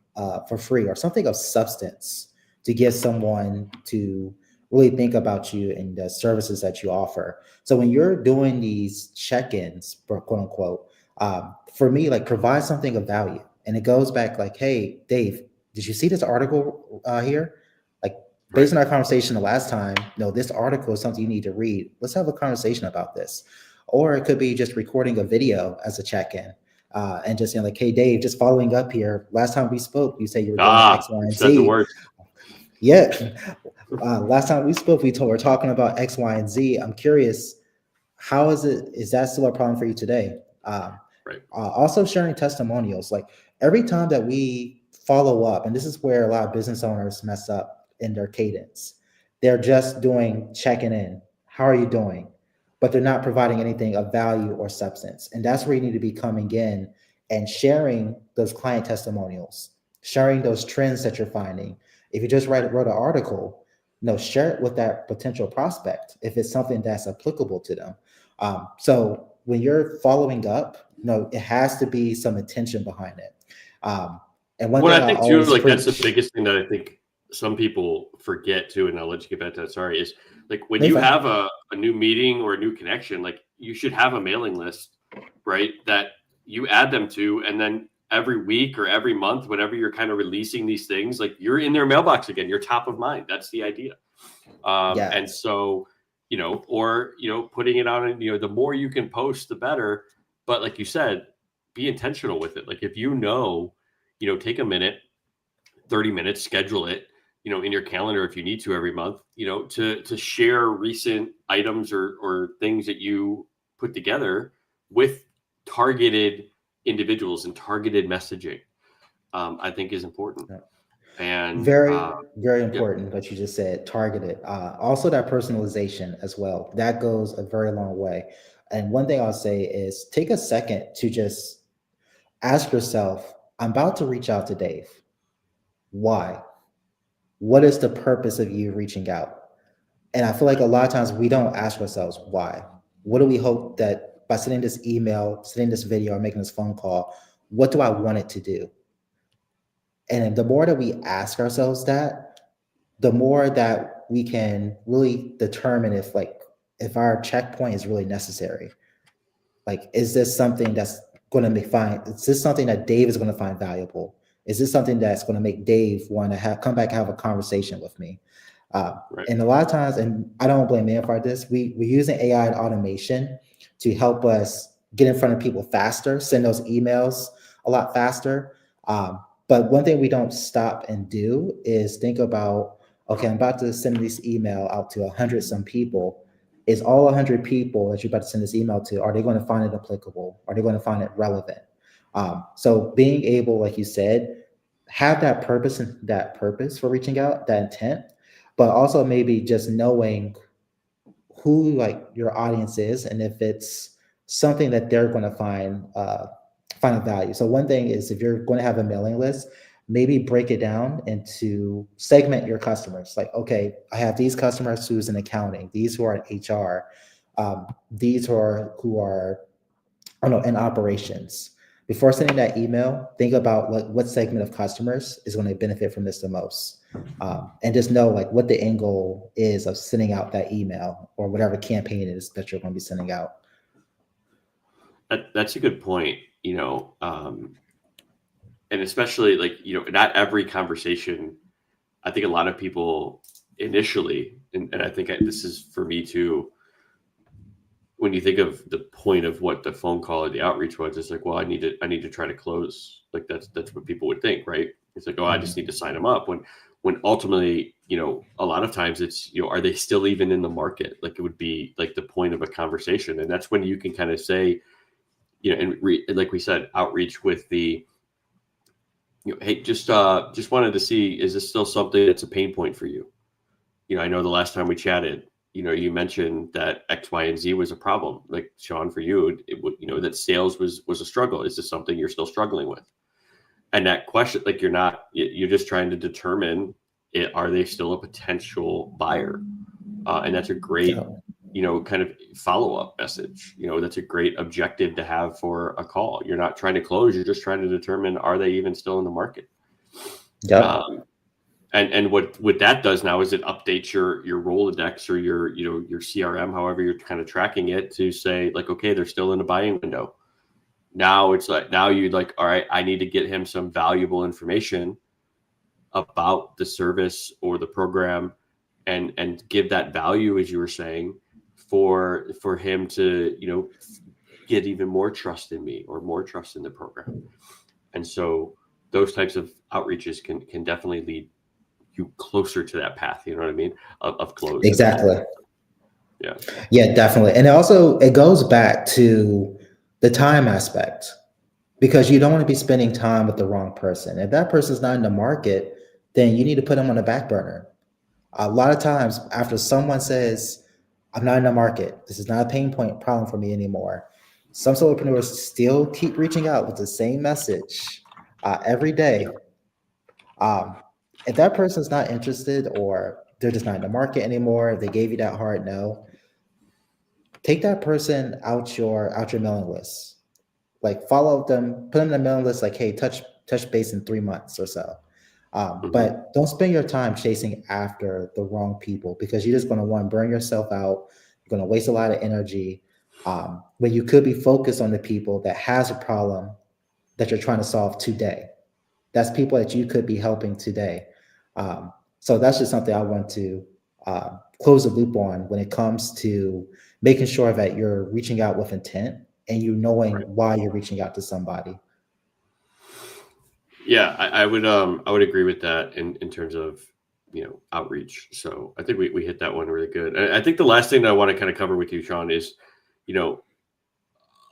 for free or something of substance to get someone to really think about you and the services that you offer. So when you're doing these check-ins, quote unquote, for me, like provide something of value. And it goes back like, hey, Dave, did you see this article here? Like, Right. based on our conversation the last time, this article is something you need to read. Let's have a conversation about this. Or it could be just recording a video as a check-in. And just like, hey, Dave, just following up here. Last time we spoke, you said you were doing X, Y, You and said the Z. words. Yeah. Last time we spoke, we were talking about X, Y, and Z. I'm curious, how is it? Is that still a problem for you today? Right. Also, sharing testimonials. Like every time that we follow up, and this is where a lot of business owners mess up in their cadence. They're just doing checking in. How are you doing? But they're not providing anything of value or substance. And that's where you need to be coming in and sharing those client testimonials, sharing those trends that you're finding. If you just wrote an article, share it with that potential prospect if it's something that's applicable to them. So when you're following up, it has to be some intention behind it. Um, and one Well, thing I I think too, always like that's the preach, biggest thing that I think some people forget too, and I'll let you get back to that. Sorry, is like when no, you're you fine. have a new meeting or a new connection, like you should have a mailing list, right? That you add them to, and then every week or every month, whenever you're kind of releasing these things, like you're in their mailbox again. You're top of mind. That's the idea. Yeah, And so, or putting it on, the more you can post, the better. But like you said, be intentional with it. Like if take a minute 30 minutes, schedule it, in your calendar if you need to every month, to share recent items or things that you put together with targeted individuals and targeted messaging, I think is important. yeah. And Very, very yeah, important what you just said, targeted. Also, that personalization as well. That goes a very long way. And one thing I'll say is take a second to just ask yourself, I'm about to reach out to Dave. Why? What is the purpose of you reaching out? And I feel like right, a lot of times we don't ask ourselves why. What do we hope that by sending this email, sending this video, or making this phone call, what do I want it to do? And the more that we ask ourselves that, the more that we can really determine if our checkpoint is really necessary. Like, is this something that's going to make fine? Is this something that Dave is going to find valuable? Is this something that's going to make Dave want to come back and have a conversation with me? right, And a lot of times, and I don't blame man for this, we're using AI and automation to help us get in front of people faster, send those emails a lot faster. But one thing we don't stop and do is think about, okay, I'm about to send this email out to 100 some people. Is all 100 people that you're about to send this email to, are they going to find it applicable? Are they going to find it relevant? So being able, like you said, have that purpose and that purpose for reaching out, that intent, but also maybe just knowing who like your audience is and if it's something that they're going to find a value. So one thing is, if you're going to have a mailing list, maybe break it down into segment your customers. Like, okay, I have these customers who's in accounting, these who are in HR, these who are I don't know, in operations. Before sending that email, think about what segment of customers is going to benefit from this the most. And just know like what the end goal is of sending out that email or whatever campaign it is that you're going to be sending out. That's a good point, and especially like, not every conversation, I think a lot of people initially, and I think this is for me too, when you think of the point of what the phone call or the outreach was, it's like, well, I need to try to close. Like that's what people would think, right? It's like, oh, I just need to sign them up. When ultimately, a lot of times it's, are they still even in the market? Like it would be like the point of a conversation. And that's when you can kind of say, and like we said, outreach with the, hey, just wanted to see, is this still something that's a pain point for you? I know the last time we chatted, you mentioned that X, Y, and Z was a problem. Like Sean, for you, it would, that sales was a struggle. Is this something you're still struggling with? And that question, like you're just trying to determine, are they still a potential buyer? And that's a great, kind of follow-up message. That's a great objective to have for a call. You're not trying to close. You're just trying to determine, are they even still in the market? Yeah. And what that does now is it updates your Rolodex or your CRM, however you're kind of tracking it, to say like, okay, they're still in the buying window. Now it's like, now you'd like, all right, I need to get him some valuable information about the service or the program, and give that value, as you were saying, for him to, get even more trust in me or more trust in the program. And so those types of outreaches can definitely lead you closer to that path, you know what I mean, of close. Exactly. Yeah, definitely. And also it goes back to the time aspect, because you don't want to be spending time with the wrong person. If that person's not in the market, then you need to put them on the back burner. A lot of times after someone says, I'm not in the market, this is not a pain point problem for me anymore, some solopreneurs still keep reaching out with the same message every day. If that person's not interested, or they're just not in the market anymore, if they gave you that hard no, take that person out your mailing list. Like follow them, put them in the mailing list, like, hey, touch base in 3 months or so. But don't spend your time chasing after the wrong people, because you're just going to, one, burn yourself out. You're going to waste a lot of energy when you could be focused on the people that has a problem that you're trying to solve today. That's people that you could be helping today. So that's just something I want to close the loop on when it comes to making sure that you're reaching out with intent and you knowing why you're reaching out to somebody. Yeah, I would agree with that in terms of, outreach. So I think we hit that one really good. And I think the last thing that I want to kind of cover with you, Sean, is,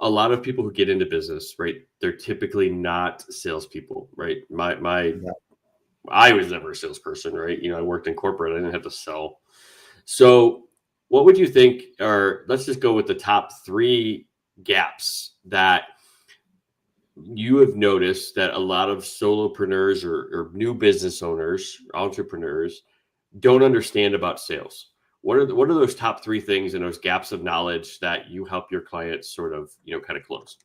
a lot of people who get into business, right, they're typically not salespeople, right? I was never a salesperson, right? I worked in corporate. I didn't have to sell. So what would you think are, let's just go with the top 3 gaps that you have noticed that a lot of solopreneurs or new business owners, entrepreneurs, don't understand about sales? What are those top 3 things and those gaps of knowledge that you help your clients sort of, kind of close?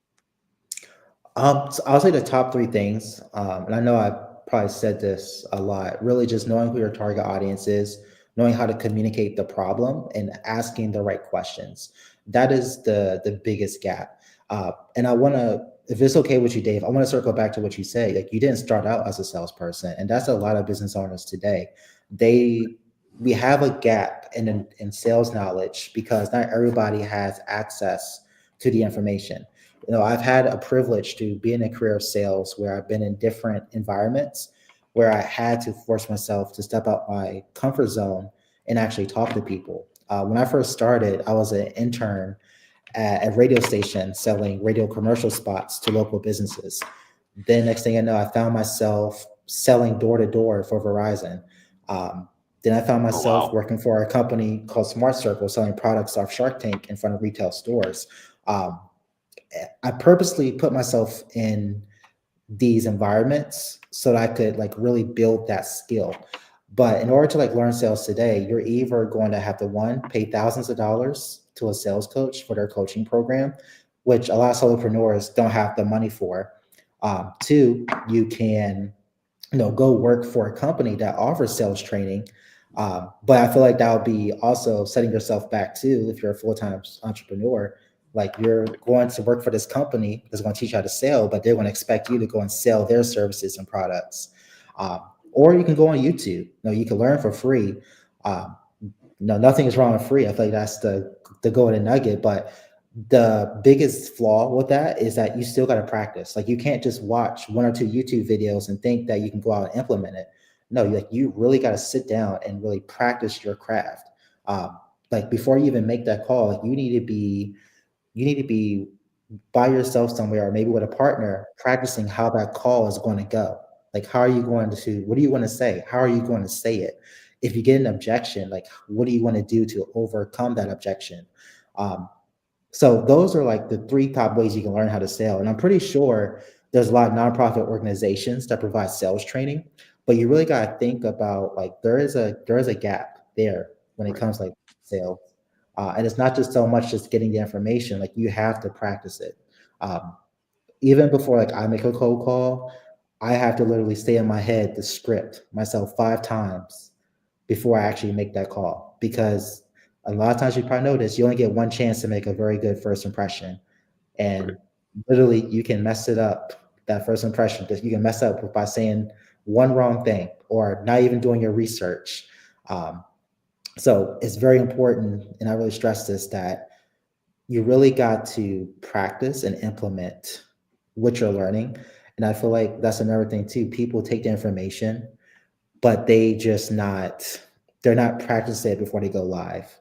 So I'll say the top 3 things, and I know I probably said this a lot, really just knowing who your target audience is, knowing how to communicate the problem, and asking the right questions. That is the biggest gap. And I want to, if it's okay with you, Dave, I want to circle back to what you said. Like, you didn't start out as a salesperson, and that's a lot of business owners today. We have a gap in sales knowledge because not everybody has access to the information. I've had a privilege to be in a career of sales where I've been in different environments where I had to force myself to step out my comfort zone and actually talk to people. When I first started, I was an intern at a radio station selling radio commercial spots to local businesses. Then next thing I know, I found myself selling door to door for Verizon. Then I found myself working for a company called Smart Circle, selling products off Shark Tank in front of retail stores. I purposely put myself in these environments so that I could like really build that skill. But in order to like learn sales today, you're either going to have to one, pay thousands of dollars to a sales coach for their coaching program, which a lot of solopreneurs don't have the money for. Two, you can go work for a company that offers sales training. But I feel like that would be also setting yourself back too if you're a full-time entrepreneur. Like you're going to work for this company that's going to teach you how to sell, but they're going to expect you to go and sell their services and products. Or you can go on YouTube. You can learn for free. Nothing is wrong with free. I feel like that's the golden nugget. But the biggest flaw with that is that you still got to practice. Like you can't just watch one or two YouTube videos and think that you can go out and implement it. No, you really got to sit down and really practice your craft. Like before you even make that call, like you need to be by yourself somewhere or maybe with a partner practicing how that call is going to go. Like what are you going to say? How are you going to say it? If you get an objection, like what do you want to do to overcome that objection? So those are like the three top ways you can learn how to sell. And I'm pretty sure there's a lot of nonprofit organizations that provide sales training, but you really got to think about like there is a gap there when it comes like sales. And it's not just so much just getting the information, like you have to practice it. Even before like I make a cold call, I have to literally stay in my head the script myself 5 times before I actually make that call, because a lot of times you probably notice you only get one chance to make a very good first impression. And literally you can mess it up, that first impression, because you can mess up by saying one wrong thing or not even doing your research. So it's very important, and I really stress this, that you really got to practice and implement what you're learning. And I feel like that's another thing too. People take the information, but they're not practicing it before they go live.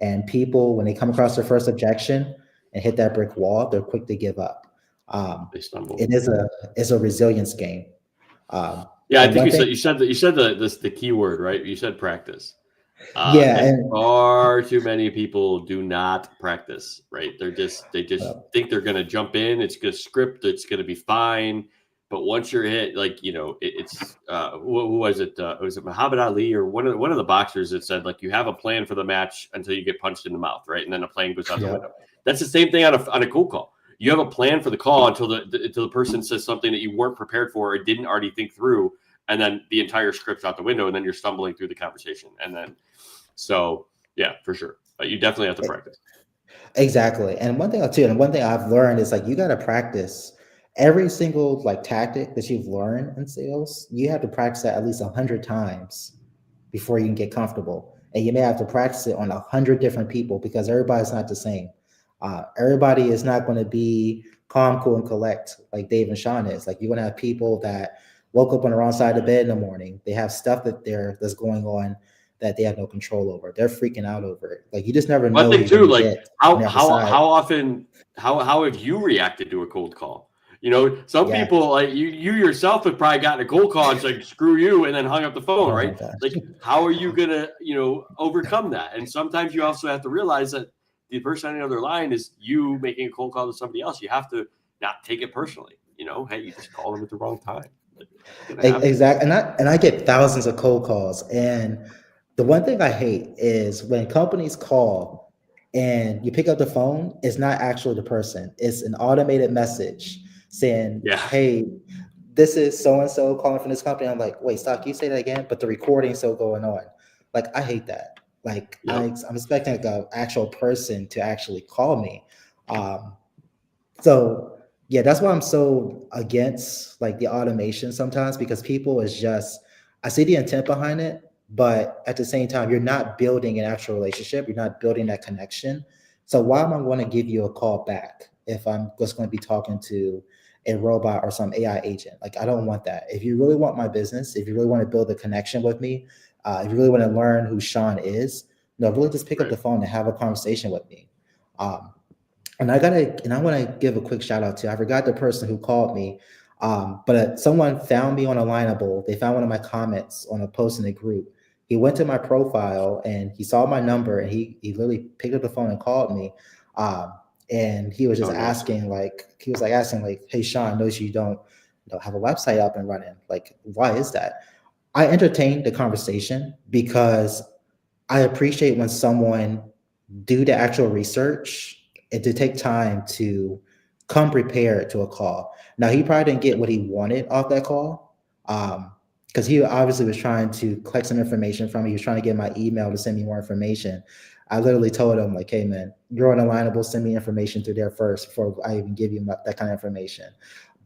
And people, when they come across their first objection and hit that brick wall, they're quick to give up. They stumble. It's a resilience game. Yeah, I think you said the key word, right? You said practice. And far too many people do not practice, right? They just think they're going to jump in. It's going to script. It's going to be fine. But once you're hit, like, it's who was it? Was it Muhammad Ali or one of the boxers that said, like, you have a plan for the match until you get punched in the mouth, right? And then the plane goes out the window. That's the same thing on a cold call. You have a plan for the call until the person says something that you weren't prepared for or didn't already think through, and then the entire script's out the window, and then you're stumbling through the conversation, and then. So yeah, for sure. You definitely have to practice. Exactly. And one thing I've learned is like, you got to practice every single like tactic that you've learned in sales. You have to practice that at least 100 times before you can get comfortable. And you may have to practice it on 100 different people, because everybody's not the same. Everybody is not going to be calm, cool, and collect like Dave and Sean is. Like, you're going to have people that woke up on the wrong side of the bed in the morning. They have stuff that's going on that they have no control over. They're freaking out over it. Like, you just never know. One thing too, like how often have you reacted to a cold call? Some people, like you yourself, have probably gotten a cold call and it's like, screw you, and then hung up the phone, right? Like, how are you gonna overcome that? And sometimes you also have to realize that the person on the other line is you making a cold call to somebody else. You have to not take it personally. Hey, you just called them at the wrong time. Exactly. And I get thousands of cold calls, and the one thing I hate is when companies call and you pick up the phone, it's not actually the person. It's an automated message saying, hey, this is so-and-so calling from this company. I'm like, wait, stop, can you say that again? But the recording's still going on. Like, I hate that. Like, I'm expecting like an actual person to actually call me. So yeah, that's why I'm so against like the automation sometimes, because people is just, I see the intent behind it, but at the same time, you're not building an actual relationship. You're not building that connection. So why am I going to give you a call back if I'm just going to be talking to a robot or some AI agent? Like, I don't want that. If you really want my business, if you really want to build a connection with me, if you really want to learn who Sean is, really just pick up the phone and have a conversation with me. And I want to give a quick shout out to, I forgot the person who called me, but someone found me on Alignable. They found one of my comments on a post in the group. He went to my profile and he saw my number, and he literally picked up the phone and called me. and he was just Oh, nice. asking like, hey Sean, notice you don't have a website up and running. Like, why is that? I entertained the conversation because I appreciate when someone do the actual research and to take time to come prepared to a call. Now, he probably didn't get what he wanted off that call, because he obviously was trying to collect some information from me. He was trying to get my email to send me more information. I literally told him like, hey man, you're on Alignable, send me information through there first before I even give you that kind of information.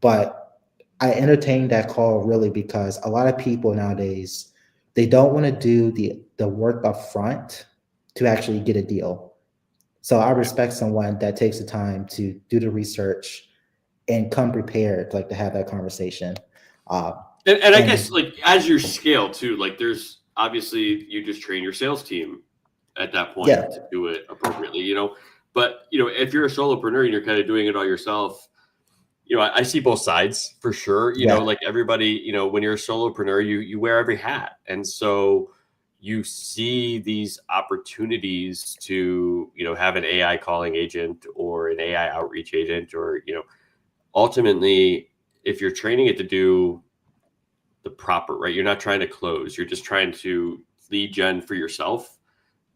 But I entertained that call really because a lot of people nowadays, they don't want to do the work up front to actually get a deal. So I respect someone that takes the time to do the research and come prepared, like to have that conversation. Uh, And I guess and like as you scale too, like there's obviously you just train your sales team at that point yeah, to do it appropriately, But if you're a solopreneur and you're kind of doing it all yourself, I see both sides for sure. yeah, Like everybody, when you're a solopreneur, you wear every hat, and so you see these opportunities to have an AI calling agent or an AI outreach agent, or ultimately, if you're training it to do the proper, right? You're not trying to close. You're just trying to lead gen for yourself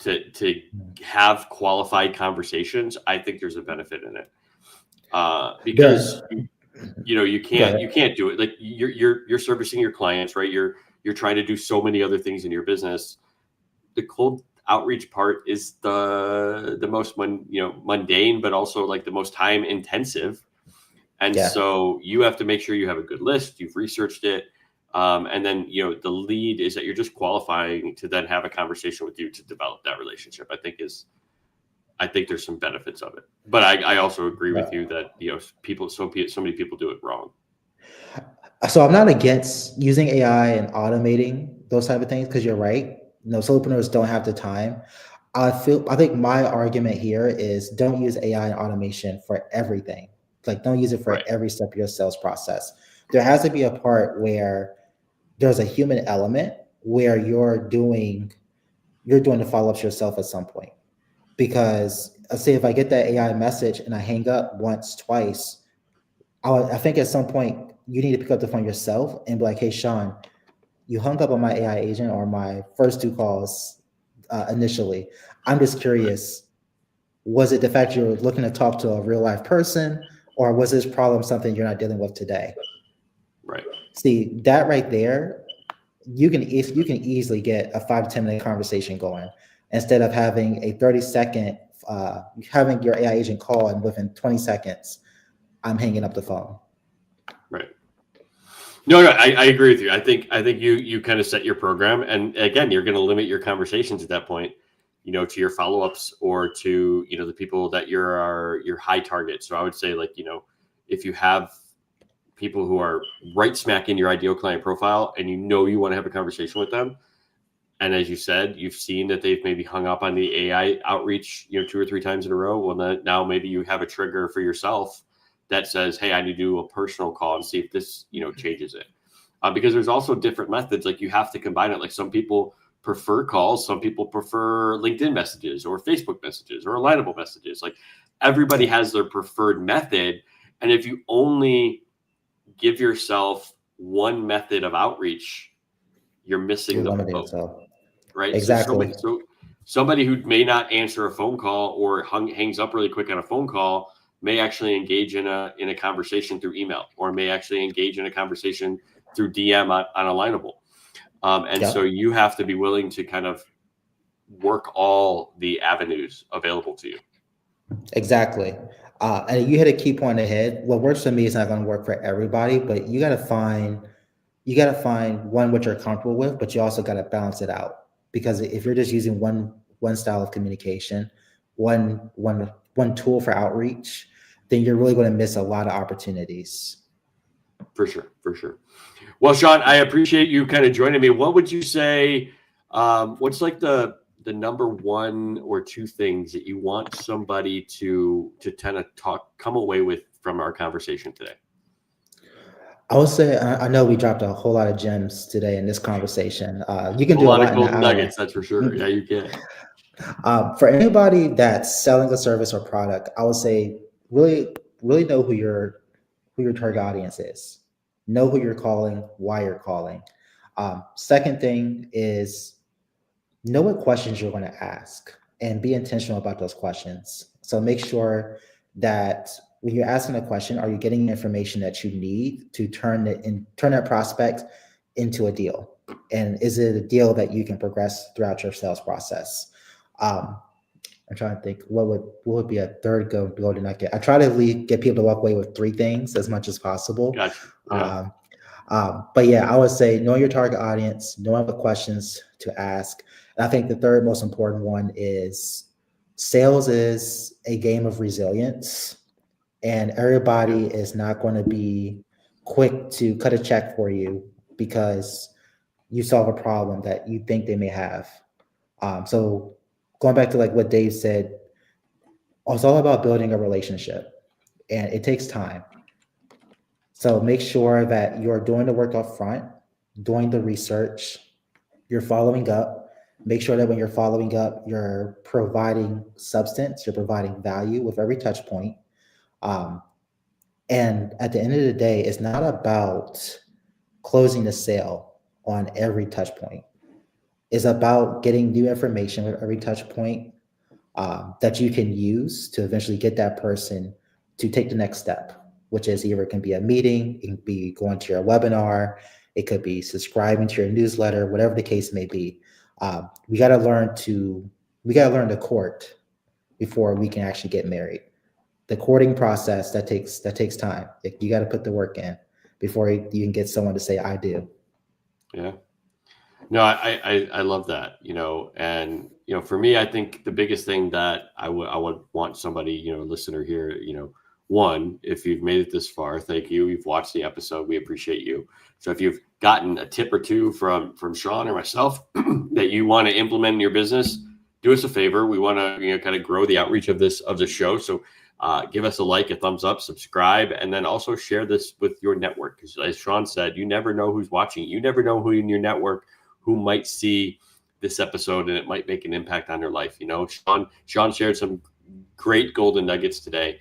to have qualified conversations. I think there's a benefit in it because you can't do it. Like you're servicing your clients, right? You're trying to do so many other things in your business. The cold outreach part is the most mundane, but also like the most time intensive. And yeah. so you have to make sure you have a good list. You've researched it. And then, the lead is that you're just qualifying to then have a conversation with you to develop that relationship. I think there's some benefits of it, but I also agree with you that, so many people do it wrong. So I'm not against using AI and automating those type of things because you're right. Solopreneurs don't have the time. I think my argument here is don't use AI and automation for everything. Like don't use it for Right. every step of your sales process. There has to be a part where there's a human element where you're doing the follow-ups yourself at some point. Because let's say if I get that AI message and I hang up once, twice, I think at some point you need to pick up the phone yourself and be like, hey, Sean, you hung up on my AI agent or my first two calls initially. I'm just curious, was it the fact you were looking to talk to a real life person, or was this problem something you're not dealing with today? Right. See, that right there, you can easily get a 5 to 10 minute conversation going instead of having a 30-second, having your AI agent call and within 20 seconds, I'm hanging up the phone. Right. No, I agree with you. I think you kind of set your program, and again, you're going to limit your conversations at that point, to your follow-ups or to the people that are your high target. So I would say, like, if you have people who are right smack in your ideal client profile, and you want to have a conversation with them, and as you said, you've seen that they've maybe hung up on the AI outreach, 2 or 3 times in a row. Well, now maybe you have a trigger for yourself that says, hey, I need to do a personal call and see if this, changes it. Because there's also different methods. Like you have to combine it. Like some people prefer calls. Some people prefer LinkedIn messages or Facebook messages or Alignable messages. Like everybody has their preferred method. And if you only give yourself one method of outreach, you're missing the boat. Right. Exactly. So somebody who may not answer a phone call or hangs up really quick on a phone call may actually engage in a conversation through email, or may actually engage in a conversation through DM on Alignable. So you have to be willing to kind of work all the avenues available to you. Exactly. And you hit a key point ahead. What works for me is not going to work for everybody, but you got to find one what you're comfortable with, but you also got to balance it out. Because if you're just using one style of communication, one tool for outreach, then you're really going to miss a lot of opportunities. For sure. Well, Sean, I appreciate you kind of joining me. What would you say? What's like the number 1 or 2 things that you want somebody to kind of come away with from our conversation today? I would say I know we dropped a whole lot of gems today in this conversation. You can A do a lot lot of in an golden hour. nuggets, that's for sure. Yeah, you can. For anybody that's selling a service or product, I would say really know who your target audience is. Know who you're calling, why you're calling. Second thing is know what questions you're going to ask and be intentional about those questions. So make sure that when you're asking a question, are you getting information that you need to turn that prospect into a deal? And is it a deal that you can progress throughout your sales process? Um, I'm trying to think what would be a third golden nugget. I try to get people to walk away with three things as much as possible. Gotcha. Yeah. But yeah, I would say know your target audience, knowing what questions to ask. And I think the third most important one is sales is a game of resilience, and everybody is not going to be quick to cut a check for you because you solve a problem that you think they may have. So going back to like what Dave said, it's all about building a relationship, and it takes time. So make sure that you're doing the work up front, doing the research, you're following up. Make sure that when you're following up, you're providing substance, you're providing value with every touch point. Um, and at the end of the day, it's not about closing the sale on every touch point. It's about getting new information with every touch point that you can use to eventually get that person to take the next step, which is either it can be a meeting, it can be going to your webinar, it could be subscribing to your newsletter, whatever the case may be. We got to learn to court before we can actually get married. The courting process that takes time. You got to put the work in before you can get someone to say I do. Yeah. No, I love that, and, for me, I think the biggest thing that I would want somebody, listener here, one, if you've made it this far, thank you. You've watched the episode. We appreciate you. So if you've gotten a tip or two from Sean or myself that you want to implement in your business, do us a favor. We want to, kind of grow the outreach of the show. So give us a like, a thumbs up, subscribe, and then also share this with your network. Because as Sean said, you never know who's watching. You never know who in your network who might see this episode and it might make an impact on their life. Sean shared some great golden nuggets today.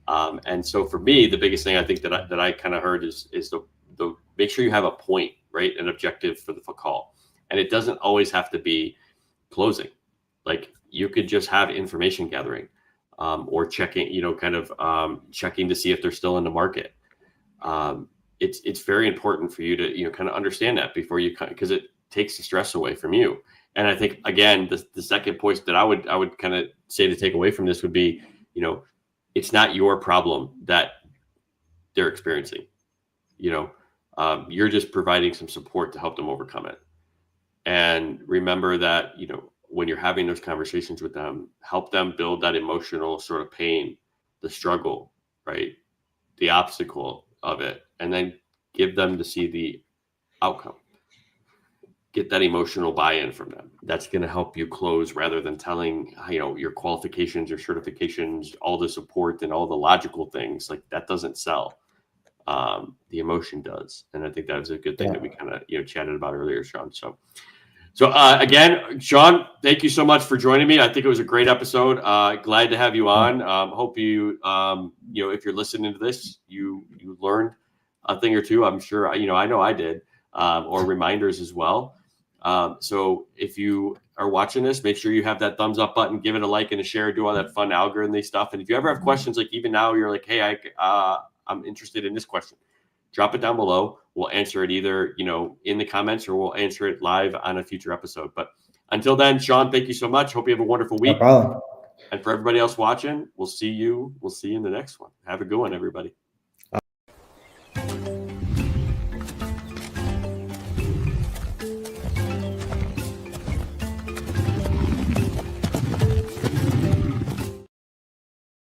And so for me, the biggest thing I think that I kind of heard is the make sure you have a point, right? An objective for the call. And it doesn't always have to be closing. Like you could just have information gathering or checking, checking to see if they're still in the market. It's very important for you to, kind of understand that before you, because it takes the stress away from you. And I think, again, the second point that I would kind of say to take away from this would be, it's not your problem that they're experiencing. You're just providing some support to help them overcome it. And remember that, when you're having those conversations with them, help them build that emotional sort of pain, the struggle, right? The obstacle of it, and then give them to see the outcome. Get that emotional buy-in from them. That's going to help you close rather than telling, your qualifications, your certifications, all the support and all the logical things. Like that doesn't sell. The emotion does. And I think that was a good thing that we kind of, chatted about earlier, Sean. So again, Sean, thank you so much for joining me. I think it was a great episode. Glad to have you on. Hope you, if you're listening to this, you learned a thing or two. I'm sure, I know I did, or reminders as well. So if you are watching this, make sure you have that thumbs up button, give it a like and a share, do all that fun algorithm stuff. And if you ever have questions, like even now, you're like, hey, I'm interested in this question. Drop it down below. We'll answer it either, in the comments or we'll answer it live on a future episode. But until then, Sean, thank you so much. Hope you have a wonderful week. No problem. And for everybody else watching, we'll see you in the next one. Have a good one, everybody.